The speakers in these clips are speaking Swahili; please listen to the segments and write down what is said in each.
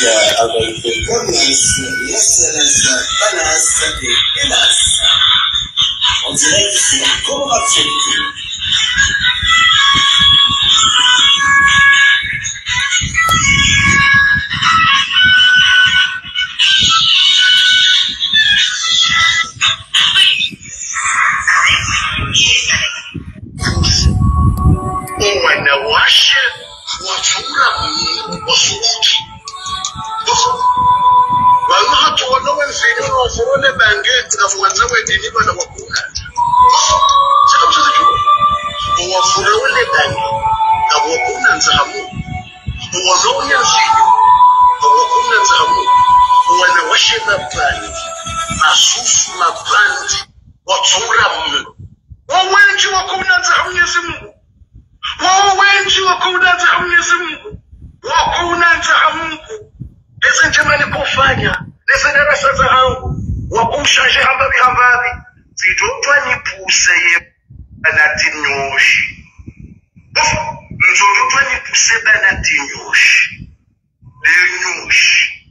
avec l'excellence Banas et Hélas. On dirait que c'est la corporation. Wanawasha wachura wasuuti watu wanawenzini wafurone bange tukafuanzawe dini wana wakuna saka mchaza chuo wafurone bange na wakuna nzahamu wazonya nzini wakuna nzahamu wanawashe mabani masufu mabandi wachura mno wawenji wakuna nzahamu Mwenyezi Mungu wengi wakuunanza Mwenyezi Mungu wakuunanza Mungu ese njema nikufanya ese darasa za hangu wakushaje hamba bihambabi zitotwa nipuse ye anatinyoshi nzototwa nipuse anatinyoshi lenyoshi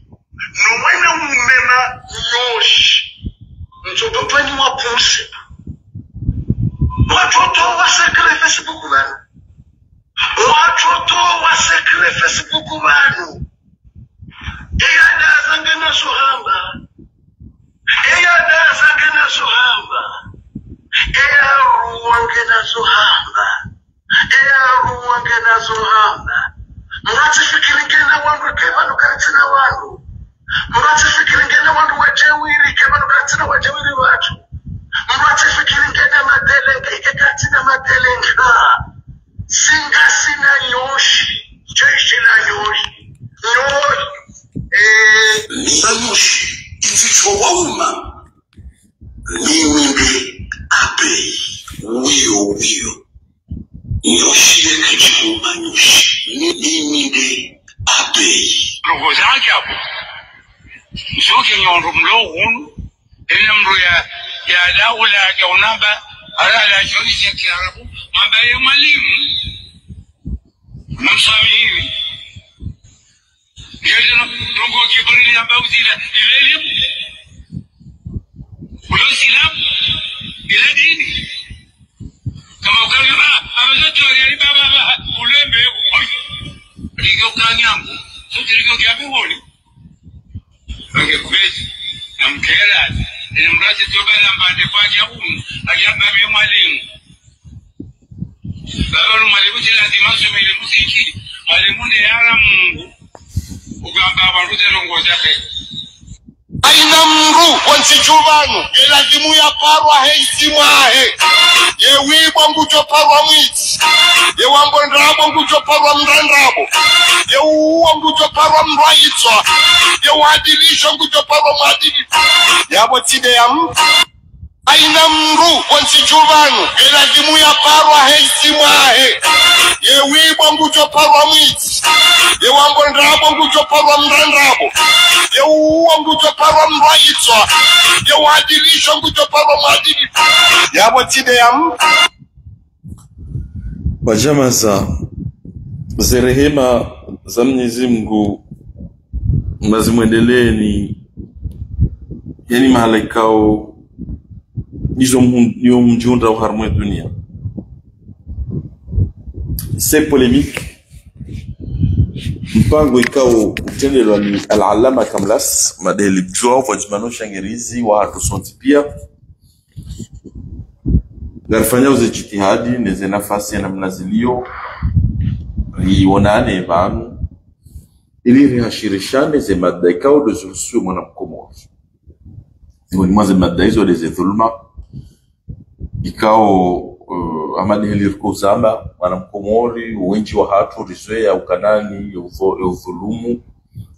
numwena umema nyoshi nzototwa ni wapuse watoto wasekele Facebook bana watoto wasekele Facebook banu eyadaza ngena sohamba eyaruwa ngena sohamba murachifikiri ngena wandu kevanu karitina wandu murachifikiri ngena wandu wajewiri kevanu karitina wajewiri watu murachifikiri ngena madelenge kekatina madelenga singa sina yoshi jeshi la yoshi yoshi ificho wauma nimimbe abe wiyo yoshi yekachuma yoshi nimimbe abe rogozaji abu msuke nyondo mlohunu mru ya daula ya jaunaba ala shoni sheki arabu mabaye mwalimu msamihi yeye ndogo kiburi ya bauzila ilelimu ulosilamu ila dini kama ukaliwa abazoto yali baba ulembe ligo kanyangu sote ligo kiabihoni bange kwezi amkela ni mraje tobala mbande kwa jaunu aliambia mwalimu baba mwalimu lazima asome ile muziki mwalimu ndiye ara Mungu ugamba barude rongoza ke aina mru wansijubanu elazimu ya parwa heisimwahe yewibwa ngucho parwa mwiti yewambo ndrabo ngucho parwa mrandrabo yewuwa ngucho parwa mrwaitswa yewadilisho ngucho parwa mwadili yabo tide ya aina mru wansijubanu elazimu ya parwa heisimwahe yewibwa ngucho parwa mwiti yewambo ndrabo ngucho parwa mrandrabo yewuwa ngucho parwa mrwaitswa yewadilisho ngucho parwa mwadili yabo tide ya Wajama za rehema za Mwenyezi Mungu mazimwendeleni yani mahalaikao nizo mjunda wa harmoni dunia. C'est polémique. Mpango ikao utendelwa ni al-Allama Kamlas madeli bjua wajimano shangerizi wa hatu sonti pia garfanya uze jitihadi neze nafasi ya namnazilio rionane vanu ili rihashirishane ze madda ikao dozurusuwe mwana mkomori ni mwaze madda hizo leze dhulma ikao amani hili rukuzama mwana mkomori uwenji wa hatu rizwea ukanani udhulumu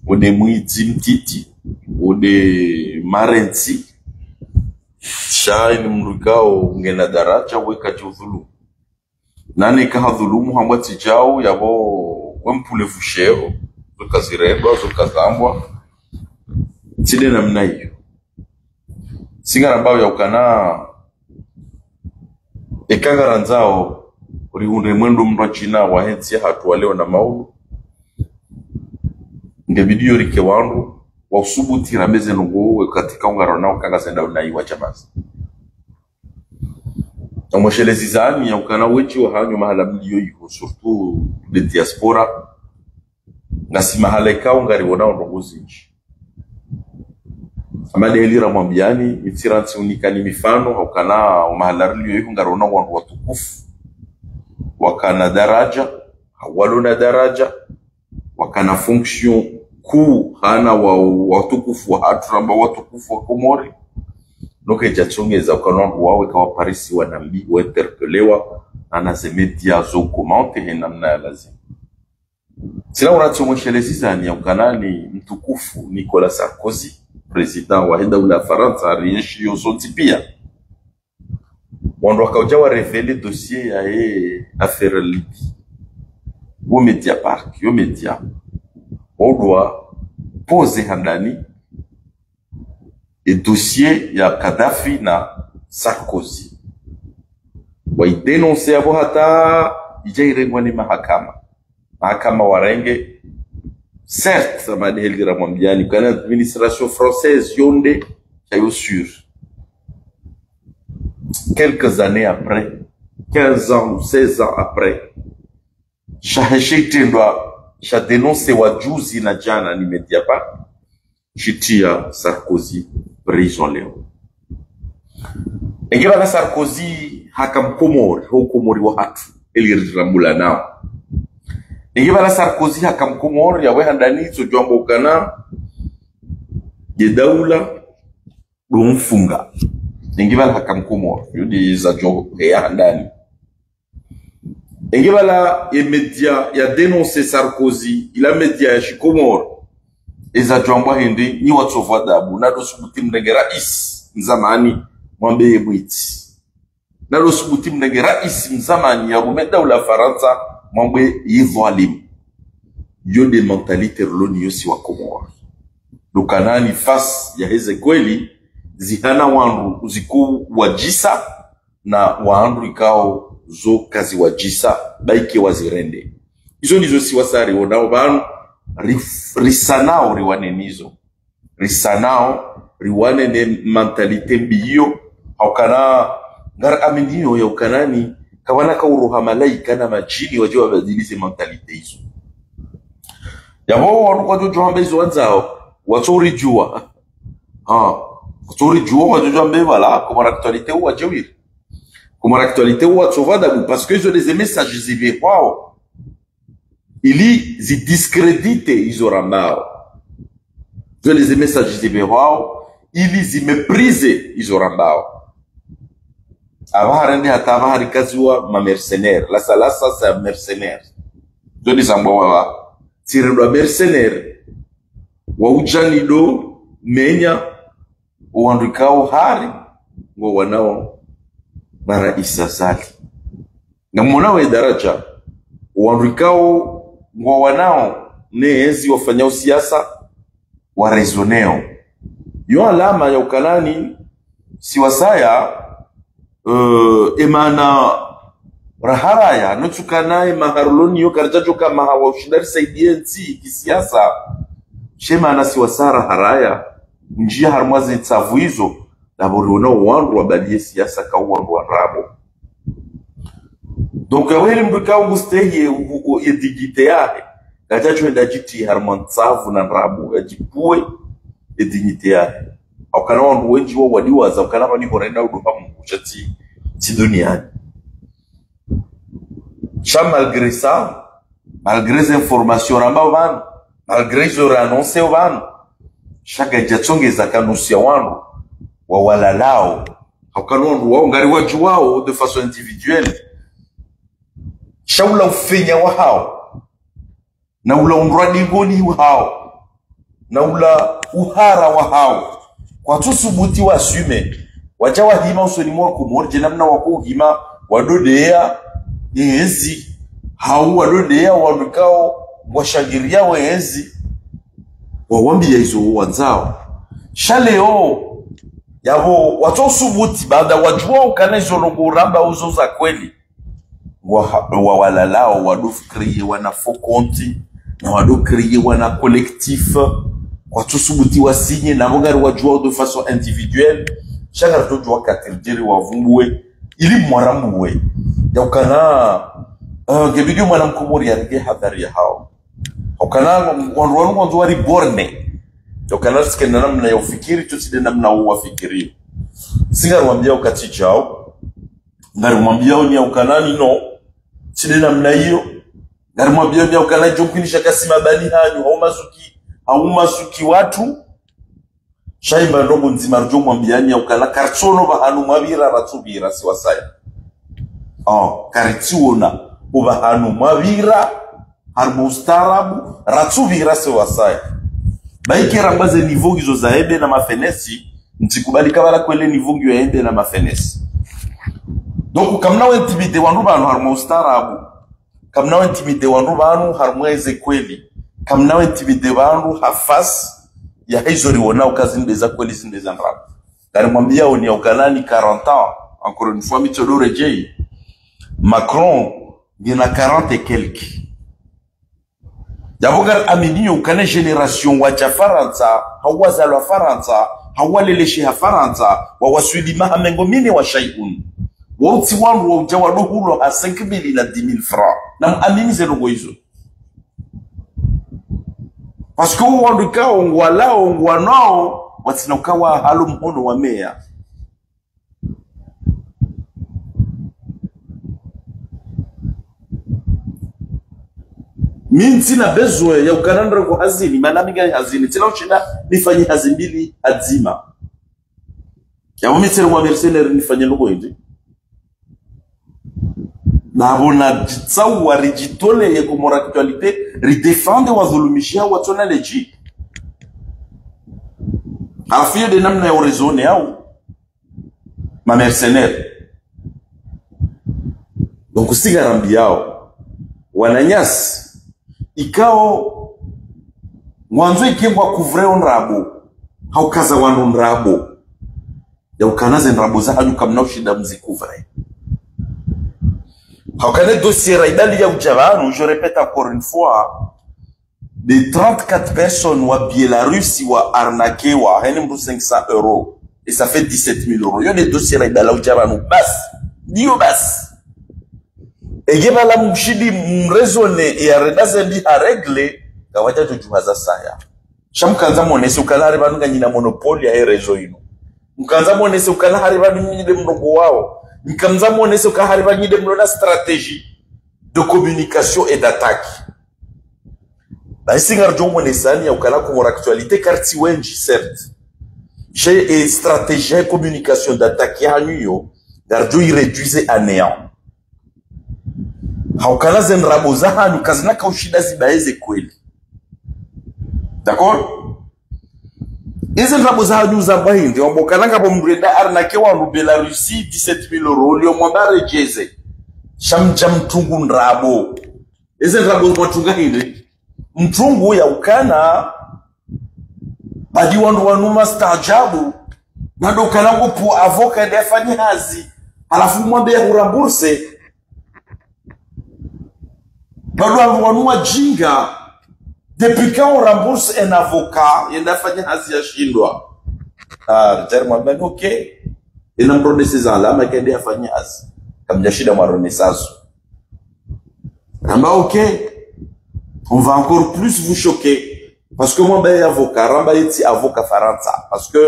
ude mwiti mtiti ude marenzi shaini mrukao ngena daraja weka judhulumu nane kaha dhulumu hamwati jao yabo wempule fusheo zukazireba zukazambwa tide namna hiyo singa nambao ya ukana ekangara nzao urihunde mwendo mrachina wahensi hatu waleo na maulu ngebidio rike wandu wa usubuti rameze nungu katika ungarona ukanga senda unaiwa chamazi na mwashelezi zani ya ukana wechi wa hanyo mahala mliyo yuko surtout de diaspora na si mahala ikao ngari wana ndongozi nchi amade elira mwambiani itiransi unikani mifano ukana mahala mliyo yuko ngari wana watukufu wakana daraja hawaluna daraja wakana fonction kuu hana watukufu wa aturamba watukufu wa Komori noke jachongeza ukanongu wawe kawa Parisi wanambi wa interpelewa na ze media zo komante henamna ya lazima sila unatsomoshelezi zani ya ukanani mtukufu Nicolas Sarkozy president wa henda ula Faransa rienshi yosonti pia wando wakaujawa revele dossier ya affaire Libye au media park yo media odwa pose handani et dossier ya Kadhafi na Sarkozy wa denoncer abo hata ijairengwa ni mahakama warenge certes amadhelira mwambiani kana administration française yonde chayo sur quelques années après 15 ans ou 16 ans après shaheshitendwa sha denonce wa juzi na jana ni Mediapart chitia Sarkozy prison leo ingiwa na Sarkozy hakamkomori hukomori wa hatu ilirambula nao ingiwa na Sarkozy hakamkomori ya weha ndani so jombo kana ye daula dumfunga ingiwa hakamkomori yudi za jombo ya ndani ingiwa la media ya denoncer Sarkozy ila media ya shikomori eza jomba hindi ni watsofa dabu na dosubuti mnenge rais mzamani mwambe mwiti na dosubuti mnenge rais mzamani ya rumeda ula Faransa mwambe yidhalim yonde mentalite roloni yosi wa Komori dukanani fas ya heze kweli zihana wandu uziku wajisa na waandu ikao zo kazi wajisa baike wazirende izo nizo siwasari wonao banu risanao riwanenizo risanao riwanene mentalite mbiyo haukana ngar aminiyo ya ukanani kawana kauruha malaika na majini waje wabadilise mentalite hizo yabo wanu jojo hizo wanzao watori jua watori jua wajojo ambe wala comme l'actualité ou wajewiri comme l'actualité ou watsovada parce que ils ont des messages zivés wow ili zi discredite izo rambao zo les messages zibewao ili zi meprise izo rambao abaharende hata abahari kaziwa ma mercenaires la salasa sa mercenaires zo disambowa tirendo mercenaires wa ujani do menya uandikao hari ngo wanao mara isasali na mwanao daraja uandikao ngo wanao neezi wafanyao siasa wa rezoneo yo alama ya ukanani siwasaya emana raharaya nutukanae maharuloni yo karjajo kama hawa ushindari saidienzi kisiasa shema na siwasara haraya njia harmazi tsavu hizo laborona wandu wabadie siasa ka wandu warabo donc aweli mbika ungusteye edigite yahe gajacho ndajiti harmantsavu na rabu ajipue edigite yahe aukana wandu wenji wo wadiwaza aukana bani horenda udupa mkuchati ti duniani malgré ça malgré les informations ramba van malgré les annonces van chaque jatsongeza kanusia wandu wa walalao aukana wandu wao ngari waju wao de façon individuelle shaula ufenya wa hao na ula unradingoni wa hao na ula uhara wa hao kwa tusubuti wa sume wajawa hima usoni mwa Komori namna wako hima wadodea yezi hao wadodea wandukao washagiria wezi wawambi ya hizo wanzao shaleo yabo watosubuti baada wajua ukana hizo nguramba uzo za kweli wa walalao wadufikrie wanafokonti na wado créer wana collectif kwa tusubuti wasinye na bongari wajua de façon individuelle chaque rato jua katirjeri wavumbwe ili mwaramwe ya ukana gebidio mwana mkomori ya hadhari ya hao ukana wandu wari borne ya ukana sikenda namna ya ufikiri tuside namna uwafikiri singa ruambia ukati chao ngari mwambia ni ukanani no side namna hiyo ngari mwambia ni ukana jokinisha kasima bali hanyu au masuki watu shaimba ndogo nzima rjo mwambiani ya ukana kartsono bahanu mabira ratsubira siwasaya kartiona ubahanu mabira harmo ustarabu ratsubira siwasaya baikera mbaze niveau hizo zaende na mafenesi ntikubali kabala kwele niveau ngyo yaende na mafenesi donc kamna intimité wandu banu harmo ustarabu kamna intimité wandu banu harmo ezekweli kamna intimité bandu hafas ya hizo riona ukazi ndeza kweli zindeza ndrabu kari mwambia oni ukanani 40 ans encore une fois mitolo rejei Macron gina 40 et quelques yabogar amini ukane génération wacha Faransa hawazalwa Faransa hawaleleshi ha Faransa wawaswili mahamengo mine wa shayun wauti wangu waujawa dohulo a 5,000 na 10,000 francs na amini zelogo hizo parce que wandu ka ongwala ongwanao watinokawa halo mhono wa mea minti na bezwe ya ukanandra kwa hazini manamiga hazini tila uchina nifanyi hazimbili adzima ya umitere wa mercenaire nifanyi logo hindi na abona jitsawa rijitole ya kumora actualité ridefende wa dhulumishia watona leji afio de namna ya urezone au ma mercenaire donc sigarambi yao wananyasi ikao mwanzo ikembwa kuvreo nrabo haukaza wanu nrabo ya ukanaze nrabo za hanyu kamna ushida mzikuvre haukane dossier raidali ya ujabanu je répète encore une fois de 34 personnes wa Biélorussie wa arnaqué wa henembu 500 € et ça fait 17 000 €. Yo des dossiers raidali ya ujabanu bas dio bas egeba la mshidi mrezone ya redaze ndi haregle kawaja tujuhaza saya shamkanza monese ukalare banunga nyina monopoli ya rezo ino mkanza monese ukalare banu nyide mrogo wao mkanza monese ukalare banu nyide mrona stratégie de communication et d'attaque ba singar jo monesani ya ukala ko actualité karti wenji certes j'ai stratégie et communication d'attaque ya nuyo darjo i réduisait à néant haukana zenrabo za hanyu kazina kaushida zibaeze kweli d'accord izi nrabo za hanyu za bahindi wambokana ngabo mrenda arnake wa Belarusi 17 000 € lio mwambare jeze shamja mtungu nrabo izi nrabo mwatunga hindi mtungu ya ukana badi wandu wanuma stajabu nado ukana ngupu avoka ndefanyi hazi halafu mwambe ya uramburse bado wanua jinga depuis quand on rembourse un avocat il n'a fait hazi ya shindwa terme ben OK il n'a pas ces ans là mais qu'il a fait hazi comme ya shida ma renaissance OK on va encore plus vous choquer parce que moi ben avocat ramba yeti avocat Faransa parce que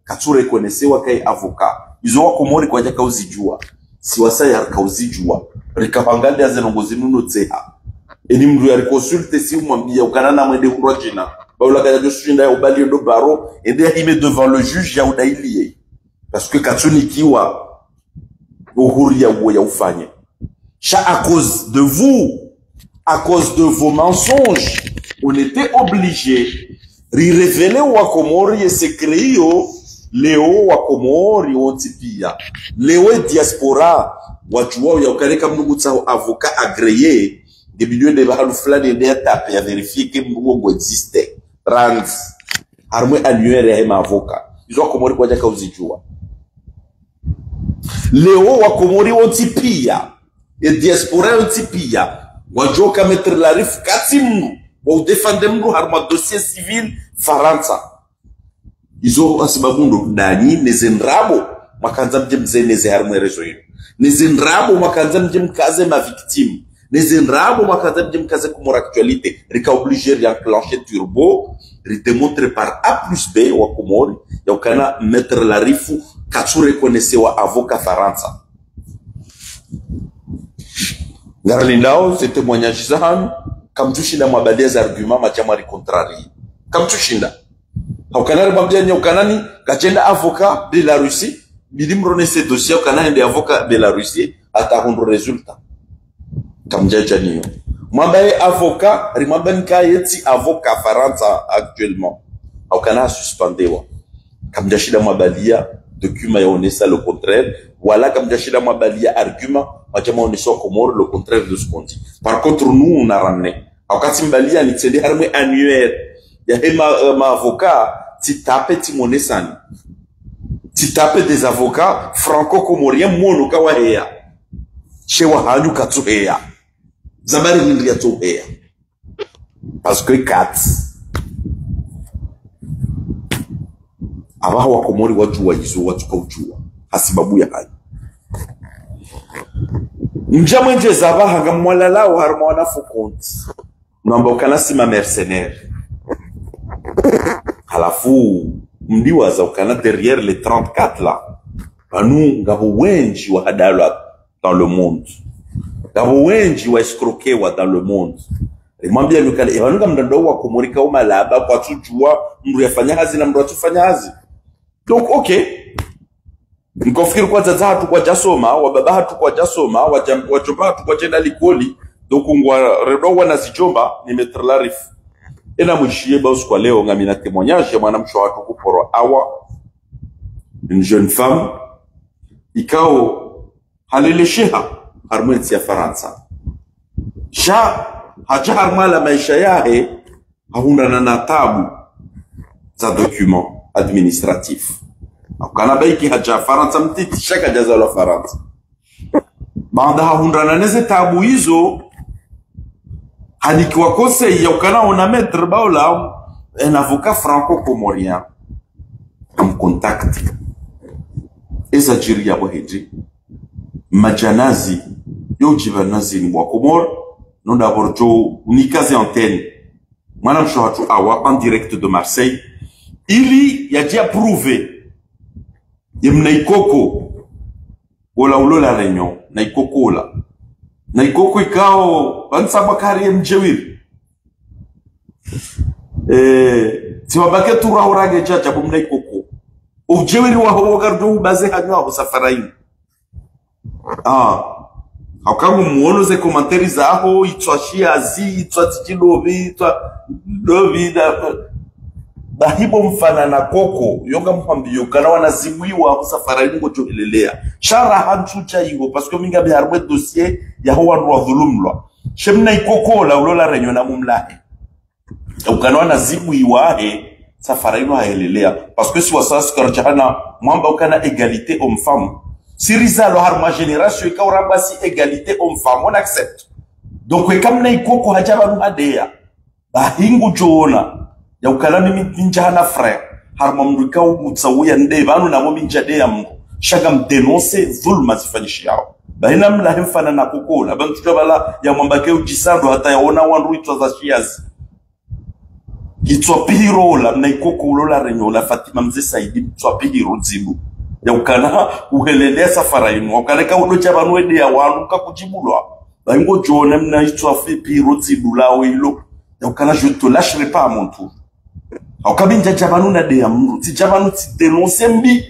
katu reconnaissez wa kai avocat ils ont komori kwa jaka uzijua si wasaya kauzijua rikapangalia zenongozi nuno tseha eni mdu ya consulte si mwambia ukanana mwende urojina baula kaya josushinda ya ubali ndo baro ende ya ime devant le juge ya udailie parce que katuni kiwa uhuri ya uwe ya ufanye à cause de vous à cause de vos mensonges on était obligé de révéler wa Komori et secret yo leo wa Komori ontipia leo diaspora watu wao ya ukareka mnugutsa avocat agréé des milieux de bahalu flani de tape ya vérifier que mbugo existe rands armwe annuaire ya avocat izo Komori kwa jaka uzijua leo wa Komori ontipia et diaspora ontipia wajoka mettre la rif katimu wa defende mru harma dossier civil Faransa izo asibabu ndo dani nezenrabo makanza mje mzeneze harma rezo hino nezenrabo makanza mje mkaze ma victime nezenrabo makanza mje mkaze kumora actualité rika obligé d'enclencher turbo démontré par A plus B wa Komori ya ukana mettre la rifu katsure konesewa avocat Faransa Garlindao ce témoignage zahan comme tushinda mwabadia za argument machamari contrari comme tushinda haukana mbabdia nyokanani kachenda avocat de la Russie bilimrone ce dossier ukana ndi avocat de la Russie ata hundo resultat kamjaja niyo Mwambaye avocat, rimambani kayeti avocat Faransa actuellement. Aukana suspendewa. Kamjashida mwabalia, document yaonesa le contraire. Wala kamjashida mwabalia argument, majama onesa Komoro le contraire de ce qu'on dit. Par contre, nous, on a ramené. Aukati mbalia ni tsende harme annuaire. Yahe ma avocat, ti tape ti monesani. Ti tape des avocats franco-comoriens mono kawaheya. Shewa hanyu katsuheya. Zabari nindria tohea. Parce que kat. Abaha wa Komori wajua yizo watuka ujua. Hasibabu ya hayo. Mjamwenje zabaha nga mwalala wa harma wanafu konti. Nwamba ukanasima mercenaire. Halafu mdiwaza ukana derrière les 34 là. Banu ngabo wenji wa hadala dans le monde. Gabo wenji wa escroquewa dans le monde. Rimambia lukale ewanuga mdando wa Komorika umalaba kwa tujua mru yafanya hazi na mru atufanya hazi. Donc okay. Nikofikiri kwa zaza hatu kwa jasoma, wababa hatu kwa jasoma, wachomba hatu kwa jenda likoli. Donc ungwa redo wana zichomba ni metrlarif. Ena mwishiye ba usikwa leo nga mina témoignage ya mwana msho hatu kuporo awa. Une jeune femme. Ikao halelesheha. Harmwensi ya Faransa. Sha haja harmala maisha yahe haundana na tabu za document administratif. Akana baiki haja Faransa mtiti shaka jaza la Faransa. Baada haundana neze tabu hizo hanikiwa conseil ya ukana ona mettre baola un avocat franco-comorien en contact. Eza jiri ya waheji majanazi yo jibanazi ni mwa Komoro non d'abord jo unikaze antenne mwana msho hatu awa en direct de Marseille ili ya dia prouvé yemna ikoko wala ulola réunion na ikoko la na ikoko ikao bansa bakari mjewiri tiwabake tura urage chacha bomna ikoko ujewiri wa hogardo baze hanyo abo safaraini haukangu muono ze komanteri zaho itwashia azi itwatikilovi itwadovi bahibo mfana na koko yonga mpambiyo kana wanazimuiwa usafara ingo johelelea shara hanchucha ingo parce que minga biharwe dossier ya ho wandu wa dhulumlwa shemna ikoko la ulola renyo na mumlahe ukana wanazimuiwa safara ingo hahelelea parce que si wasasi karachana mwamba ukana égalité homme-femme Siriza lo harma génération ika uramba si égalité homme-femme on accepte. Donc comme na ikoko hajaba nu adeya. Bahingu joona ya ukalani minjana frère. Harma mruka utsawiya nde banu na mo minjade mngo. Shaga mdenonce dhulma zifanyishi yao. Bahina mla hemfana na kukola bantu tabala ya mwambake ujisando hata yaona wandu itwa za shiazi. Itwa pihiro la na ikoko ulola renyo la Fatima mze Saidi itwa pihiro zibu. Ya ukana uhelelea safara inu wakaleka udocha banuede ya wanuka kujibulwa baingo jone mna itwa piro zibulawe ilo ya ukana je te lâcherai pas à mon tour haukabinja jabanu na de ya mru ti jabanu ti denonce mbi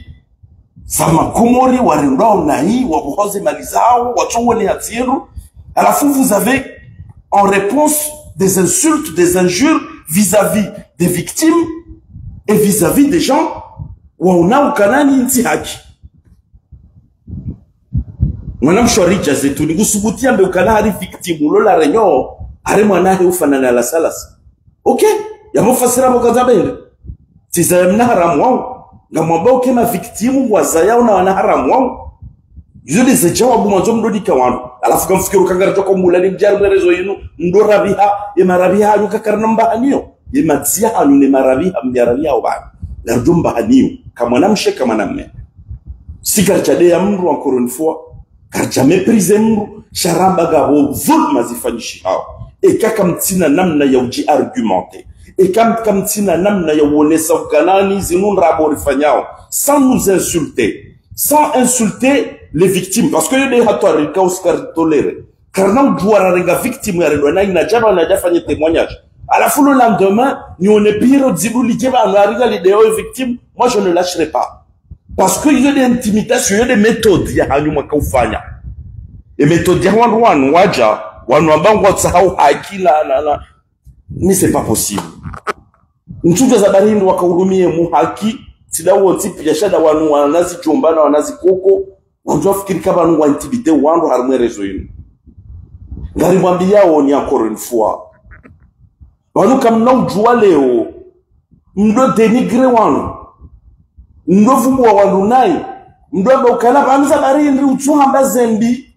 sama Komori warindao na hii wabuhoze mali zao wachongwe ni hatiru alafu vous avez en réponse des insultes des injures vis-à-vis des victimes et vis-à-vis des gens wauna ukanani nti haki mwana mshorija zetu ni gusubutia mbe ukana hari victim ulola renyo hari mwana he ufanana la salas okay ya mufasira bokaza bende tiza mna haramu wao na mwamba ukema victim wazaya una wana haramu wao Yule zejawabu mwanzo mdodi kawano alafu kamfikiru kangarito kwa mulani mjari mwerezo yinu ndo rabiha rabiha yuka karna mbahaniyo mazia hanu ne marabiha mjarabiha ubani lardo mbahaniyo kama namshe kama namme si karchade ya mru encore une fois karcha meprise mru sharamba gabo zulma zifanyishi hao kaka mtina namna ya uji argumente kaka mtina namna ya uonesa ukanani zinun rabo rifanyao sans nous insulter, sans insulter les victimes, parce que y a des hatoires qui ont toléré. Car nous devons les victimes, nous avons fait témoignage. À la fois le lendemain, nous on est pire au début, nous avons les victimes. Moi, je ne lâcherai pas, parce qu'il y a des intimidations, il y a des méthodes. Il y a des méthodes. Et méthodes, mais c'est pas possible. Nous tous les abari nous wakaurumie muhaki. Sida woti biashara wanu wanazi chombana wanazi koko wanjua fikiri kama wanu wantilite wandu harumwe rezo yinu ngari mwambia oni encore une fois wanu kamna ujua leo mdo denigre wanu mdo fumu wa wandu nai mdo amba ukala pamisa bari hindi uchuhamba zembi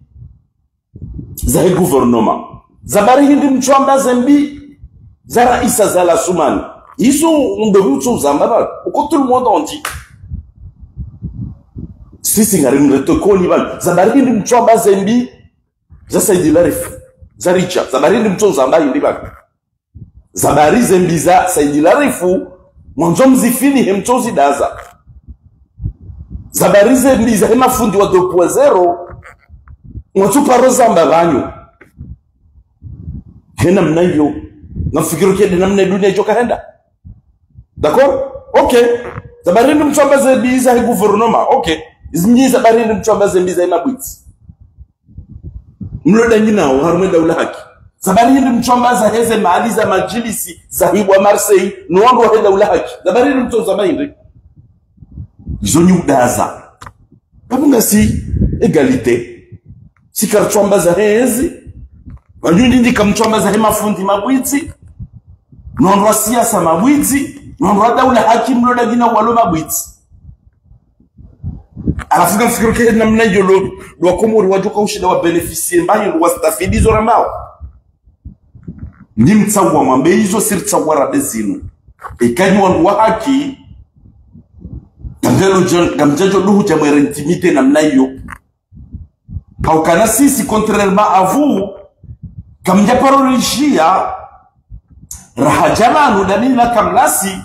zahe gouvernement zabari hindi mchuhamba zembi za raisa za la sumani ils sont de route aux Zambaba. Pourquoi tout le monde en dit? Si c'est un retoko liban, Zabari de Mchamba Zembi, Zasa de l'Arif, Zaricha, Zabari de Mchamba Zamba liban. Zabari Zembiza, c'est de l'Arifu, Monjom Zifini, Hemchozi Daza. Zabari Zembiza, Hema Fundi wa 2.0, Mwachu Paro Zamba Banyo. Henam Nayo, nafikiri kia dinamne dunia joka henda. D'accord? Ok. Zabari ndi mchamba zembiza hi gouvernement. Ok. Izmnyi zabari ndi mchamba zembiza ina bwiti. Mloda njina harumenda ula haki. Zabari ndi mchamba za heze maali za majilisi za hiwa Marseille. Nuwangu wa henda ula haki. Zabari ndi mchamba za maindi. Zoni udaza. Kabunga si egalite. Si karchamba za hezi. Wanyundi ndi kamchamba za hema fundi mabwiti. Nuwangu siasa mabwiti. Mwanda ule hakim loda gina waloma bwiti. Alafuka mfikiru kele na mna yolo lwa komori wajoka ushida wa beneficie mbahi lwa stafidi zora mao. Ni mtsawa mambe hizo siri tsawa rabe zinu. Ekani wangu wa haki gamjajo luhu jamwere intimite na mna yo. Haukana sisi contrairement à vous gamja parolishia rahajama nudamina kamlasi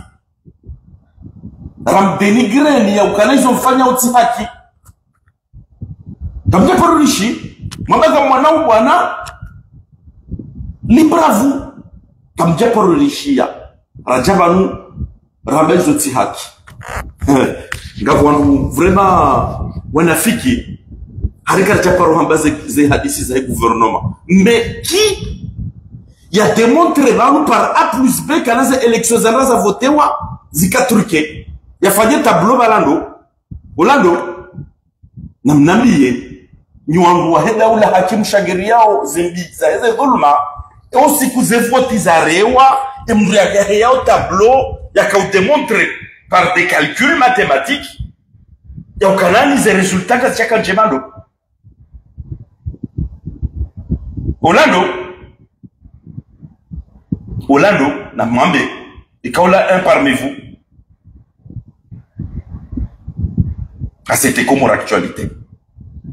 ramdenigre ni ya ukanizo mfanya utihaki kamja parolishi mwambaga mwanau bwana libravu kamja parolishia rajabanu rabezo utihaki ngavu wanu vraiment wanafiki harika rajaparo hambaze ze hadisi za gouvernement mais qui il a démontré par A plus B qu'il y a des élections à voter zika truqué. Il a fallu tableau balando. Olando namnambiye ni wangu wa heda ula hakimu shagiriao zimbi za heze dhulma aussi kuze vote za rewa emriaga yao tableau yaka démontré par des calculs mathématiques ya ukanani ze résultats ka chaka njemando. Olando, na mwambe, ikaola un parmi vous. Ah, c'était comme l'actualité.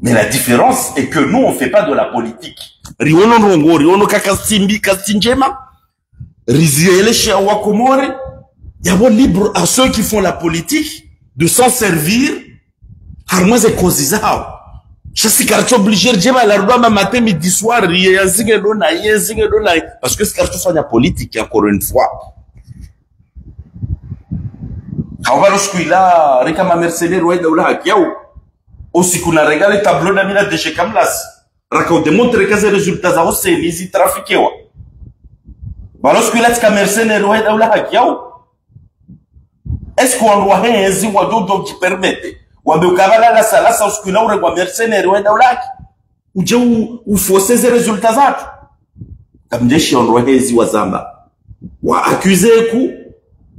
Mais la différence est que nous, on ne fait pas de la politique. Riono rongo, riono kakasimbi, kastinjema. Riziele shawa komore. Yabo libre à ceux qui font la politique de s'en servir. Harmoise et kozizao. Je suis obligé de dire la loi matin midi soir parce que c'est carton fanya politique encore une fois. Quand on va là, reka ma mercenaire ouais daula hakiao. Aussi qu'on a regardé tableau d'amina de chez Kamlas. Raka démontre que ces résultats za c'est lisi trafiqué wa. Lorsque là c'est mercenaire ouais daula hakiao. Est-ce qu'on doit un wado qui permet Wambe ukabala la salasa usikuna ure kwa mercenaire wenda ulaki. Uje ufoseze resulta zatu. Kamjeshi onrohezi wa zamba. Wa akuzeku.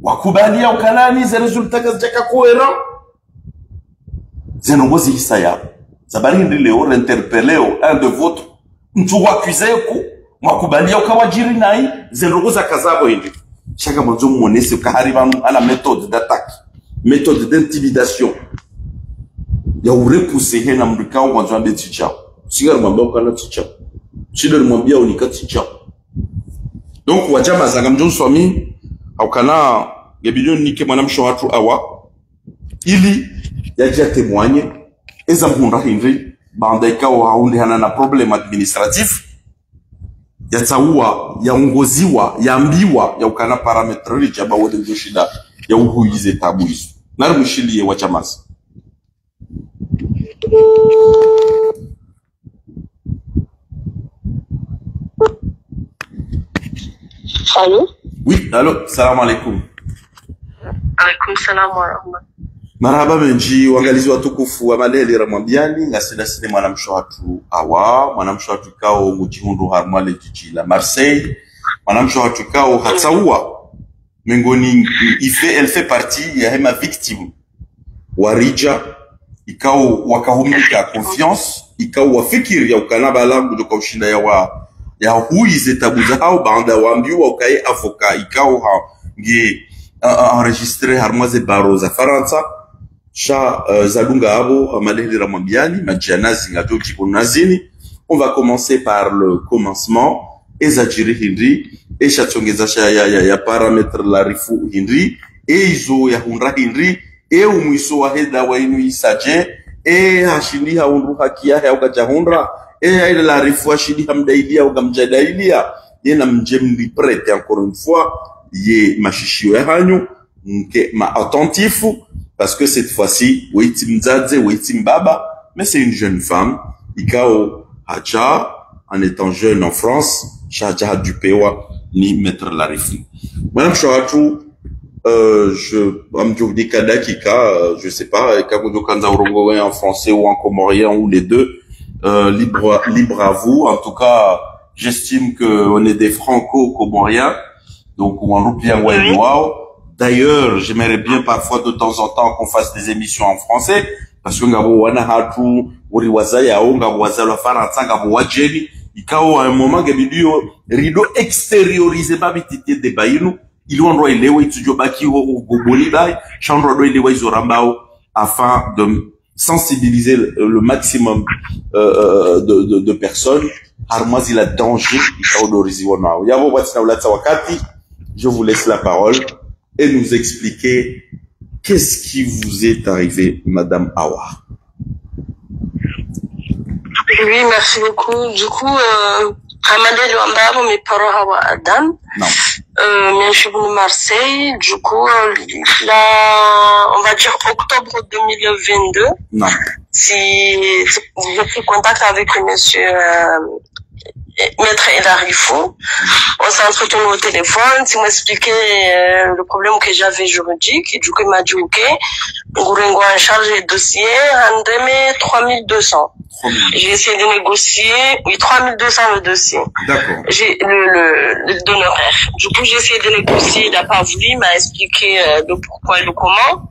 Wakubalia ukanani ze resulta kazijaka kuwera. Zenongozi hisa ya. zabari hindi leo interpelleo un de votre mtu wakuize ku mwakubalia ukawajiri nai zenrogoza kazabo hindi chaka mwanzo muonese ukahariba ala méthode d'attaque méthode d'intimidation ya urepousser hena mrikao mwanzo ambe tichao sigara mwambia ukana tichao chile mwambia unika tichao donc wajama zanga mjon swami aukana gebilion nike mwanamsho watu awa ili yaja témoigner eza mhunda hindi banda ikawa haundi hana na problem administratif yatsaua yaongoziwa yaambiwa ya ukana parametre jaba wote ndio shida ya uhuize tabu hizo nari mshilie wa chamasi. Allô? Oui, allô, salam alaikum. Alaikum salam wa rahmatullah. Marhaba menji wangalizi watukufu wa maleli ramwambiani ngasida sine mwanamsho watu awa mwanamsho watu kao mujihundu harmale jiji la Marseille mwanamsho watu kao hatsaua mengoni elle fait partie ya hema victime warija ikao wakahumika confiance ikao wafikiri ya ukanaba langu joka ushinda ya huize tabu zao baada waambiwa ukae avoka ikao nge enregistré harmoise baro za Faransa cha zalunga abo amaleli ramwambiani majanazi ngato kikunazini. On va commencer par le commencement ezajiri hindi eshatsongeza ya parametre la rifu hindi eizo ya hundra hindi umwiso wa heda wa inu isaje hashindi haundu hakia ya ukajahundra ile la rifu hashindi hamdailia ukamjadailia yena mjemli prête encore une fois ye machishio ya hanyu nke ma attentifu parce que cette fois-ci weiti mzadze weiti mbaba mais c'est une jeune femme ikao hacha en étant jeune en France chaja du pewa ni mettre la rifu madame Chouatou je amjovdi kadakika je sais pas kagodo kanza urongo en français ou en comorien ou les deux libre à vous en tout cas j'estime que on est des franco-comoriens donc on roupien ouais wow. D'ailleurs, j'aimerais bien parfois de temps en temps qu'on fasse des émissions en français parce que ngabo wana hatu uriwaza yao ngabo wazalo faransa ngabo wajeni ikao à un moment gabidio rideau extériorisé ba bitité de bayinu il ondro elewe itujo baki au goboli bay chandro do elewe izorambao afin de sensibiliser le maximum de personnes harmoise il a danger ikao do riziwana yabo watsina ulatsa wakati je vous laisse la parole et nous expliquer qu'est-ce qui vous est arrivé, Madame Awa. Oui, merci beaucoup. Du coup, Hamadel Wambaro, mes parents Hawa Adam. Non. Mais je suis venue Marseille. Du coup, là, on va dire octobre 2022. Non. Si j'ai pris contact avec le monsieur Maître Elarifo, on s'est entretenu au téléphone, il m'a expliqué le problème que j'avais juridique, et du coup il m'a dit ok, Ngourengo en charge le dossier, en 3200. J'ai essayé de négocier, oui, 3200 le dossier. D'accord. J'ai le d'honoraire. Du coup j'ai essayé de négocier, il n'a pas voulu, il m'a expliqué le pourquoi et le comment.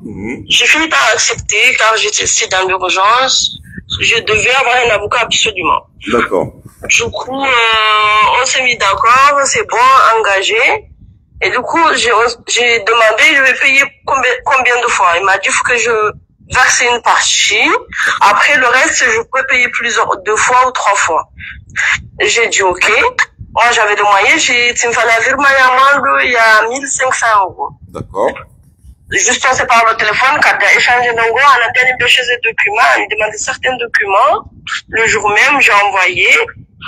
J'ai fini par accepter car j'étais dans l'urgence, je devais avoir un avocat absolument. D'accord. Du coup, on s'est mis d'accord, c'est bon, engagé. Et du coup, j'ai demandé, je vais payer combien de fois. Il m'a dit, il faut que je verse une partie. Après, le reste, je peux payer deux fois ou 3 fois. J'ai dit, ok. Moi, j'avais des moyens, il me fallait un virement il y a 1500 €. D'accord. Juste, on s'est parlé au téléphone, quand on a échangé d'ango, on a bien ébauché des documents, il me demandait certains documents. Le jour même, j'ai envoyé.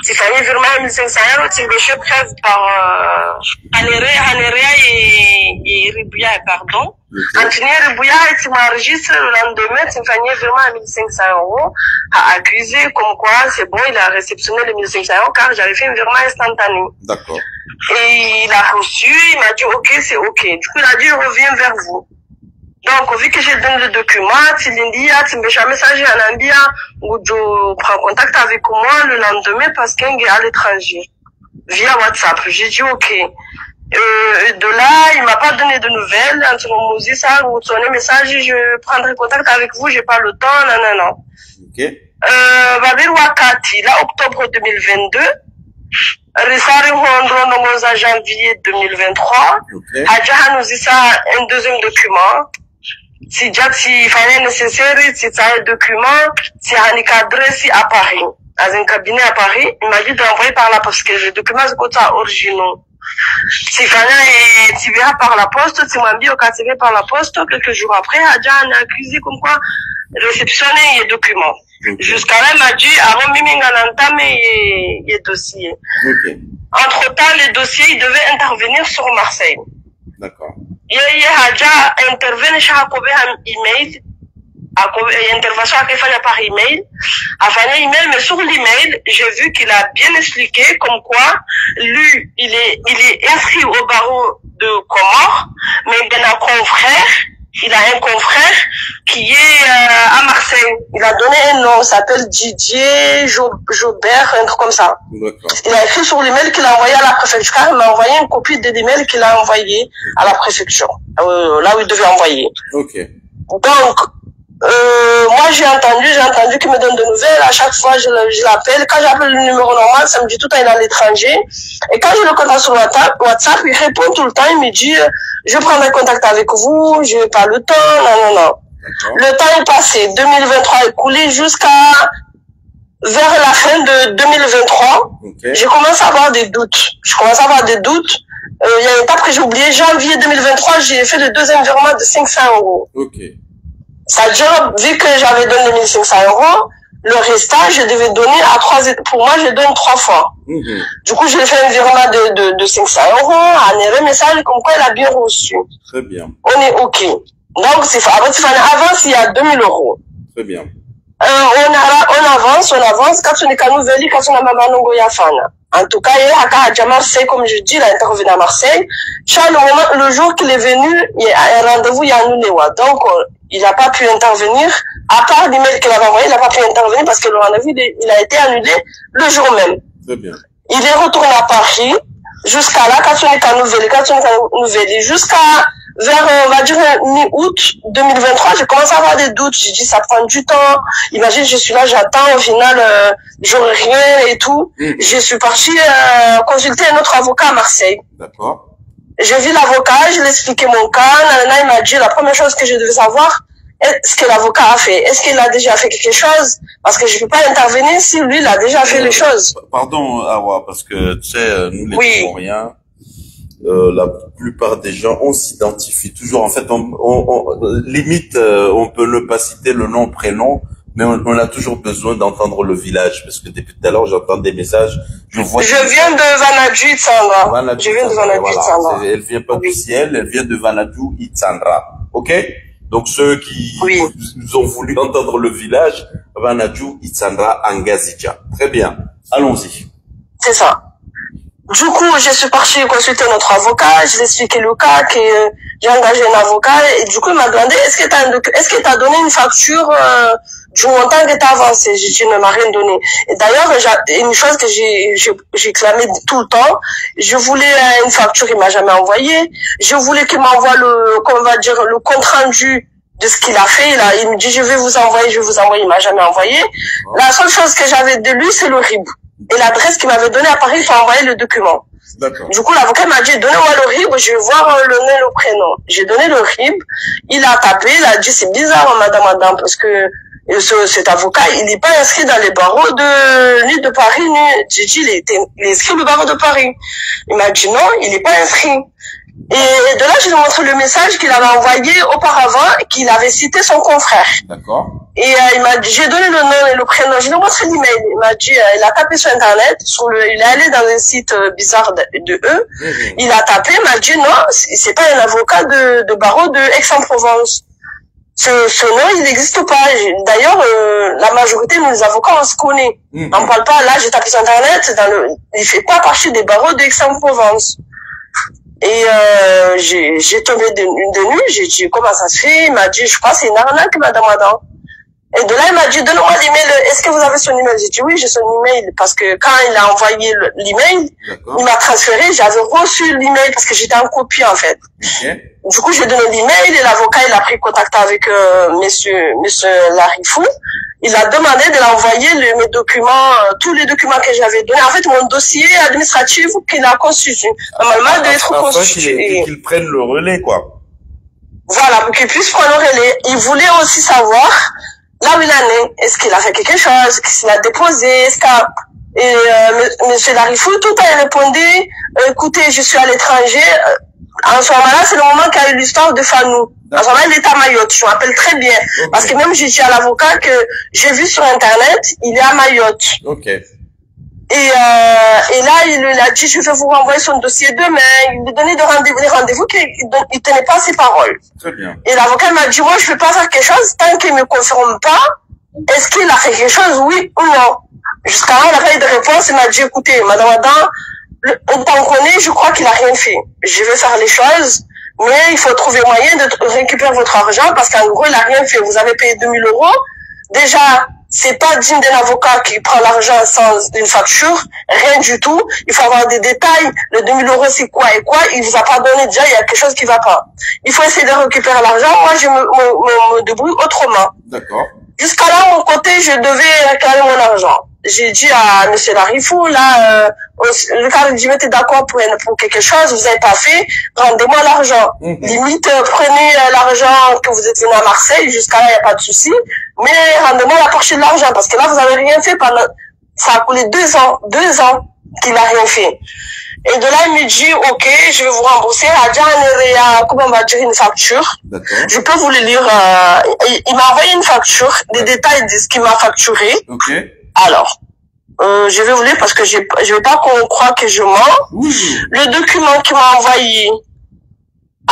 Il fallait virement 1500 €, tu me preuve par Hanerea et Ribuya, pardon. Anthony Ribuya, tu m'enregistres le lendemain, tu me fallait virement 1500 € à accuser, comme quoi c'est bon, il a réceptionné les 1500 € car j'avais fait un virement instantané. D'accord. Et il a reçu, il m'a dit ok, c'est ok. Du coup, il a dit je reviens vers vous. Donc, vu que j'ai donné le document, tu m'as un message à Nambia ou tu prends contact avec moi le lendemain parce qu'il est à l'étranger. Via WhatsApp. J'ai dit ok. De là, il m'a pas donné de nouvelles. Entre ça, ou son message, je prendrai contact avec vous, j'ai pas le temps, non. Ok. Babir Wakati, là, octobre 2022. Risari Hondro Nongoza janvier 2023. Ok. Hadja Hanouzissa un deuxième document. Si Jack si fallait nécessaire, si ça un document, si un cadré si à Paris. Dans un cabinet à Paris, il m'a dit d'envoyer par la poste, parce que les documents sont originaux. Si fallait si vient par la poste, si m'a dit au cas par la poste, quelques jours après, Hadja a accusé comme quoi réceptionner les documents. Ok. Jusqu'à là, il m'a dit, avant même d'entamer les dossiers. Ok. Entre-temps, les dossiers, ils devaient intervenir sur Marseille. D'accord. Il y a déjà intervenu chez Jacob un email, intervention à faire par email, à faire un email, mais sur l'email, j'ai vu qu'il a bien expliqué comme quoi, lui, il est inscrit au barreau de Comores, mais il a un confrère, il a un confrère qui est à Marseille. Il a donné un nom, il s'appelle Didier Jobert, un truc comme ça. D'accord. Il a écrit sur l'email qu'il a envoyé à la préfecture. Il m'a envoyé une copie de l'email qu'il a envoyé à la préfecture, là où il devait envoyer. Ok. Donc, moi j'ai entendu qu'il me donne de nouvelles. À chaque fois, je l'appelle. Quand j'appelle le numéro normal, ça me dit tout le temps il est à l'étranger. Et quand je le contacte sur WhatsApp, il répond tout le temps. Il me dit, je prendrai contact avec vous, je n'ai pas le temps, non. Le temps est passé. 2023 est coulé jusqu'à vers la fin de 2023. Ok. J'ai commencé à avoir des doutes. Il y a une étape que j'ai oubliée. Janvier 2023, j'ai fait le deuxième virement de 500 €. Ok. C'est-à-dire, vu que j'avais donné 1500 €, le restant, je devais donner à 3, pour moi, je donne 3 fois. Du coup, j'ai fait un virement de 500 €, un message comme quoi il a bien reçu. Très bien. On est OK. Donc, avance, il y a 2000 €. Très bien. On avance. Quand on est qu'à Nouvelle, quand on a Maman Nongo Yafana. En tout cas, il y a Marseille, comme je dis, il a intervenu à Marseille. Le jour qu'il est venu, il y a un rendez-vous, il y a un Nounéwa. Donc, il n'a pas pu intervenir. À part l'email qu'il avait envoyé, il n'a pas pu intervenir parce que le rendez-vous, il a été annulé le jour même. Très bien. Il est retourné à Paris. Jusqu'à là, quand on est qu'à Nouvelle, jusqu'à vers, on va dire, mi-août 2023, j'ai commencé à avoir des doutes. J'ai dit, ça prend du temps. Imagine, je suis là, j'attends, au final, j'aurai rien et tout. Je suis partie consulter un autre avocat à Marseille. D'accord. J'ai vu l'avocat, je lui ai expliqué mon cas. Nanana, il m'a dit, la première chose que je devais savoir, est-ce que l'avocat a fait? Est-ce qu'il a déjà fait quelque chose? Parce que je ne peux pas intervenir si lui, il a déjà fait les choses. Pardon, Awa, parce que, tu sais, nous, les Comoriens, la plupart des gens, on s'identifie toujours. En fait, limite, on peut ne pas citer le nom, prénom, mais on a toujours besoin d'entendre le village, parce que depuis tout à l'heure, j'entends des messages, je viens de Vanadju Itsandra. Je viens de Vanadju Itsandra. Elle vient pas du ciel, elle vient de Vanadju Itsandra. Ok? Donc, ceux qui nous ont voulu entendre le village, Vanadju Itsandra Angazija. Très bien. Allons-y. C'est ça. Du coup, je suis partie consulter notre avocat, je lui ai expliqué le cas, que j'ai engagé un avocat, et du coup, il m'a demandé, est-ce que t'as donné une facture, du montant que t'as avancé? J'ai dit, ne m'a rien donné. Et d'ailleurs, une chose que j'ai clamé tout le temps, je voulais une facture, il m'a jamais envoyé. Je voulais qu'il m'envoie le compte rendu de ce qu'il a fait. Il me dit, je vais vous envoyer, il m'a jamais envoyé. La seule chose que j'avais de lui, c'est le RIB. Et l'adresse qu'il m'avait donnée à Paris pour envoyer le document. D'accord. Du coup, l'avocat m'a dit, donnez-moi le RIB, je vais voir le nom et le prénom. J'ai donné le RIB, il a tapé, il a dit, c'est bizarre, madame, parce que cet avocat, il n'est pas inscrit dans les barreaux ni de Paris, j'ai dit, il est inscrit au barreau de Paris. Il m'a dit, non, il n'est pas inscrit. Et de là, je lui ai montré le message qu'il avait envoyé auparavant, qu'il avait cité son confrère. D'accord. Et il m'a dit, j'ai donné le nom et le prénom, je lui ai montré l'email. Il m'a dit, il a tapé sur Internet, il est allé dans un site bizarre de eux. Il a tapé, il m'a dit, non, c'est pas un avocat de barreau de Aix-en-Provence. Ce nom, il n'existe pas. D'ailleurs, la majorité de nos avocats, on se connaît. On parle pas, là, j'ai tapé sur Internet, il fait pas partie des barreaux de Aix-en-Provence. Et j'ai tombé de nuit, j'ai dit, comment ça se fait? Il m'a dit, je crois que c'est une arnaque, madame. Et de là, il m'a dit, donne-moi l'email, est-ce que vous avez son email? J'ai dit, oui, j'ai son email, parce que quand il a envoyé l'email, il m'a transféré, j'avais reçu l'email parce que j'étais en copie, en fait. Du coup, j'ai donné l'email et l'avocat, il a pris contact avec, monsieur Larifou. Il a demandé de l'envoyer mes documents, tous les documents que j'avais donnés. En fait, mon dossier administratif qu'il a constitué. Normalement, il doit être constitué. Qu'il prenne le relais, quoi. Voilà, pour qu'il puisse prendre le relais. Il voulait aussi savoir là où il en est. Est-ce qu'il a fait quelque chose? Qu'est-ce qu'il a déposé? Est-ce que, et, monsieur Larifou, tout a répondu, écoutez, je suis à l'étranger. En ce moment-là, c'est le moment qu'a eu l'histoire de Fanou. En ce moment, il est à Mayotte. Je me rappelle très bien. Okay. Parce que même j'ai dit à l'avocat que j'ai vu sur Internet, il est à Mayotte. Ok. Et là, il a dit, je vais vous renvoyer son dossier demain. Il lui donnait des rendez-vous qu'il tenait pas ses paroles. Très bien. Et l'avocat m'a dit, moi, je vais pas faire quelque chose tant qu'il me confirme pas. Est-ce qu'il a fait quelque chose, oui ou non? Jusqu'à là, il n'a pas eu de réponse. Il m'a dit, écoutez, madame Adam, autant qu'on est, je crois qu'il a rien fait. Je vais faire les choses, mais il faut trouver moyen de récupérer votre argent parce qu'en gros, il a rien fait. Vous avez payé 2000 €. Déjà, c'est pas digne d'un avocat qui prend l'argent sans une facture, rien du tout. Il faut avoir des détails. Le 2000 € c'est quoi et quoi. Il vous a pas donné déjà, il y a quelque chose qui va pas. Il faut essayer de récupérer l'argent. Moi, je me débrouille autrement. D'accord. Jusqu'à là, mon côté, je devais réclamer mon argent. J'ai dit à monsieur Larifou, là, le cas dit, mettez d'accord pour quelque chose, vous n'avez pas fait, rendez-moi l'argent. Limite, prenez l'argent que vous êtes venu à Marseille, jusqu'à là, il n'y a pas de souci, mais rendez-moi la partie de l'argent, parce que là, vous n'avez rien fait pendant, ça a coulé 2 ans qu'il n'a rien fait. Et de là, il me dit, ok, je vais vous rembourser. Comment on va dire une facture. Je peux vous le lire. Il m'a envoyé une facture, des détails de ce qu'il m'a facturé. Okay. Alors, je vais vous lire parce que je veux pas qu'on croie que je mens. Le document qu'il m'a envoyé.